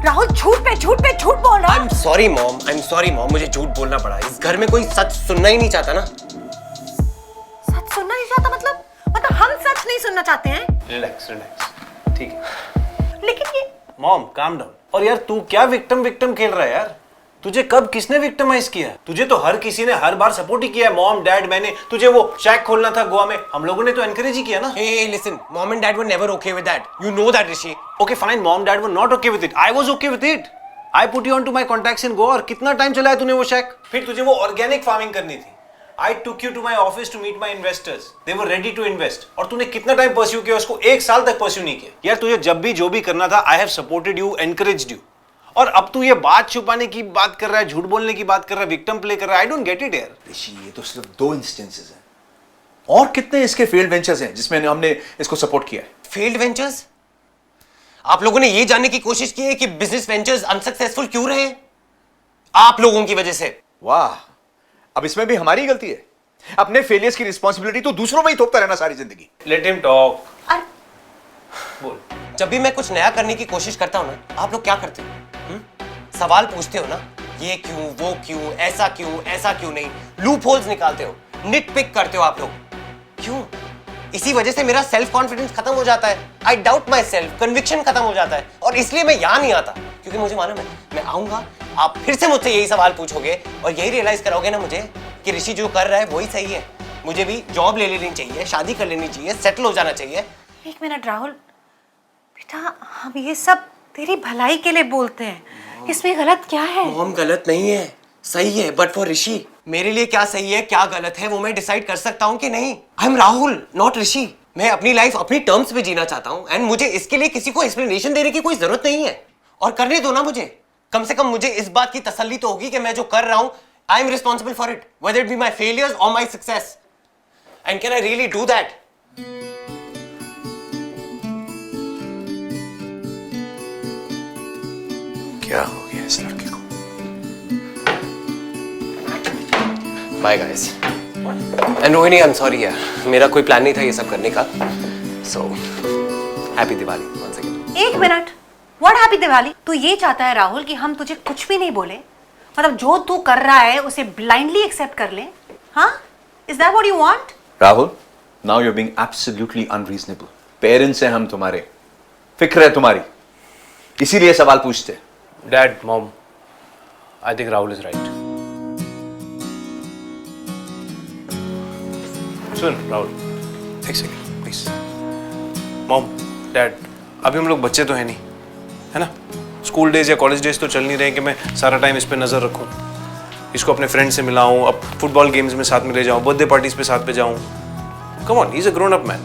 राहुल झूठ पे झूठ बोल रहा है। I'm sorry मॉम, मुझे झूठ बोलना पड़ा। इस घर में कोई सच सुनना ही नहीं चाहता ना। सच सुनना नहीं चाहता मतलब हम सच नहीं सुनना चाहते हैं। रिलैक्स रिलैक्स, ठीक है। लेकिन ये मॉम काम डाउन। और यार तू क्या विक्टिम खेल रहा है यार? तुझे कब किसने विक्टिमाइज किया? तुझे तो हर किसी ने हर बार सपोर्ट ही किया है। मॉम डैड, मैंने तुझे वो शैक खोलना था गोवा में, हम लोगों ने तो एनकरेज ही किया ना। Hey, listen, mom and dad were never okay with that. You know that, Rishi. Okay fine, mom dad were not okay with it. I was okay with it. I put you on to my contacts in Goa। और कितना टाइम चलाया तूने वो शैक? फिर तुझे वो ऑर्गेनिक फार्मिंग करनी थी। I took you to my office to meet my investors. They were ready to invest. और तूने कितना टाइम परस्यू किया उसको? 1 साल तक परस्यू नहीं किया। यार तुझे जब भी जो भी करना था, I have supported you, encouraged you. और अब तू ये बात छुपाने की बात कर रहा है, झूठ बोलने की बात कर रहा है, विक्टिम प्ले कर रहा है। आई डोंट गेट इट यार। ऋषि, ये तो सिर्फ 2 इंस्टेंसेस हैं, और कितने इसके फेल्ड वेंचर्स हैं जिसमें हमने इसको सपोर्ट किया है। Failed ventures? आप लोगों ने ये जानने की कोशिश की है कि बिजनेस वेंचर्स अनसक्सेसफुल क्यों रहे? आप लोगों की वजह से। वाह, अब इसमें भी हमारी गलती है। अपने फेलियर्स की रिस्पॉन्सिबिलिटी तो दूसरों में ही थोपता रहना सारी जिंदगी। Let him talk. बोल। जब भी मैं कुछ नया करने की कोशिश करता हूं ना, आप लोग क्या करते हो? सवाल पूछते हो ना, ये क्यों, वो क्यों, ऐसा क्यों नहीं, लूप होल्स निकालते हो, निट पिक करते हो आप लोग। क्यों? इसी वजह से मेरा सेल्फ कॉन्फिडेंस खत्म हो जाता है। I doubt my self, conviction खत्म हो जाता है, और इसलिए मैं यहां नहीं आता। क्योंकि मुझे मालूम है, मैं आऊंगा, आप फिर से मुझसे यही सवाल पूछोगे और यही रियलाइज कराओगे ना मुझे कि ऋषि जो कर रहा है वही सही है। मुझे भी जॉब ले लेनी चाहिए, शादी कर लेनी चाहिए, सेटल हो जाना चाहिए। 1 मिनट राहुल, बेटा हम ये सब तेरी भलाई के लिए बोलते हैं, इसमें गलत क्या है? मॉम, गलत नहीं है, सही है, बट फॉर ऋषि। मेरे लिए क्या सही है क्या गलत है वो मैं डिसाइड कर सकता हूँ कि नहीं। आई एम राहुल, नॉट ऋषि। मैं अपनी लाइफ अपनी टर्म्स पे जीना चाहता हूँ, एंड मुझे इसके लिए किसी को एक्सप्लेनेशन देने की कोई जरूरत नहीं है। और करने दो ना मुझे, कम से कम मुझे इस बात की तसल्ली तो होगी कि मैं जो कर रहा हूँ, I am responsible for it, whether it be my failures और my success. And can I really do that? क्या हो गया इस लड़के को? Bye guys. And Rohini, I am sorry यार, मेरा कोई प्लान नहीं था ये सब करने का। So happy Diwali once again. 1 minute, what happy Diwali? तू ये चाहता है राहुल कि हम तुझे कुछ भी नहीं बोले, मतलब जो तू कर रहा है उसे ब्लाइंडली एक्सेप्ट कर ले? हाँ, is that what you want? Rahul, now you are being absolutely unreasonable. Parents हैं हम तुम्हारे, फिक्र है तुम्हारी, इसीलिए सवाल पूछते। Dad, mom, I think Rahul is right. सुन राहुल, एक सेकंड प्लीज। मॉम, डैड, अभी हम लोग बच्चे तो हैं नहीं, है ना? स्कूल डेज या कॉलेज डेज तो चल नहीं रहे कि मैं सारा टाइम इस पे नजर रखूं, इसको अपने फ्रेंड से मिलाऊं, अब फुटबॉल गेम्स में साथ में ले जाऊं, बर्थडे पार्टीज पे साथ पे जाऊं। Come on, he is a grown up man,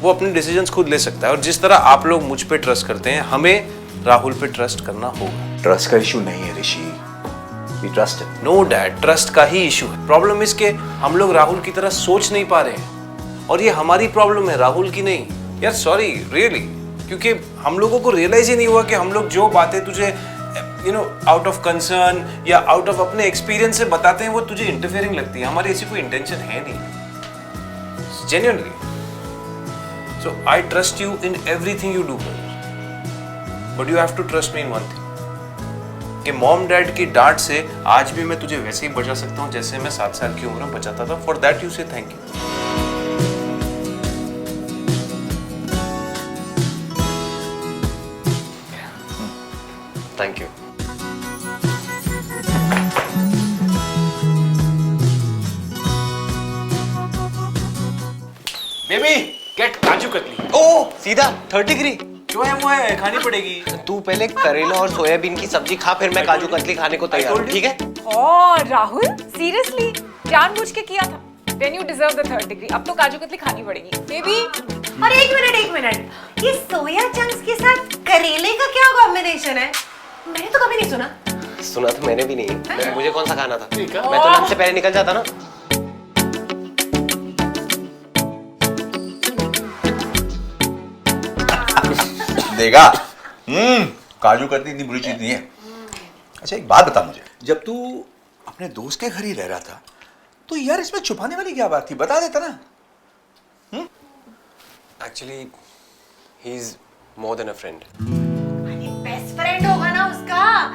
वो अपने डिसीजंस खुद ले सकता है। और जिस तरह आप लोग मुझ पे ट्रस्ट करते हैं, हमें राहुल पे ट्रस्ट करना होगा। ट्रस्ट का इशू नहीं है Rishi, we trust him. No dad, trust का ही इशू है। प्रॉब्लम इसके हम लोग राहुल की तरह सोच नहीं पा रहे हैं, और ये हमारी प्रॉब्लम है, राहुल की नहीं। यार सॉरी रियली, क्योंकि हम लोगों को रियलाइज ही नहीं हुआ कि हम लोग जो बातें तुझे आउट ऑफ कंसर्न या आउट ऑफ अपने एक्सपीरियंस से बताते हैं वो तुझे इंटरफेयरिंग लगती है। हमारी ऐसी कोई इंटेंशन है नहीं, genuinely. So I trust you in everything you do, but you have to trust me in one thing, कि मॉम डैड की डांट से आज भी मैं तुझे वैसे ही बचा सकता हूं जैसे मैं 7 साल की उम्र में बचाता था। For that you say thank you. Thank you. Baby get kaju katli. ओ सीधा 3rd डिग्री। जो है वो है, खानी पड़ेगी। तू पहले करेला और सोयाबीन की सब्जी खा, फिर मैं काजू कतली खाने को तैयार हूं, ठीक है? और राहुल सीरियसली जानबूझ के किया था। Then you deserve the 3rd degree. अब तो काजू कतली खानी पड़ेगी बेबी। और 1 मिनट, ये सोया चंक्स के साथ करेले का क्या कॉम्बिनेशन है? मैंने तो कभी नहीं सुना। सुना तो मैंने भी नहीं, मुझे कौन सा खाना था? मैं तो लंच से पहले निकल जाता ना। देगा। काजू कतली इतनी बुरी चीज नहीं है। अच्छा एक बात बता मुझे, जब तू अपने दोस्त के घर ही रह रहा था तो यार इसमें छुपाने वाली क्या बात थी? बता देता ना। Actually he is more than a friend. Best friend होगा ना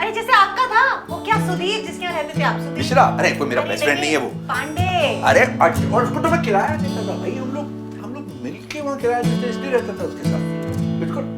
अरे जैसे आपका था वो क्या सुधीर जिसके यहाँ रहते थे आप सुधीर मिश्रा, अरे कोई मेरा बेस्ट फ्रेंड नहीं है वो। पांडे। अरे और उसको तो मैं किराया देता था भाई, हम लोग मिलके वहाँ किराया देते, इसलिए रहता था उसके साथ बिल्कुल।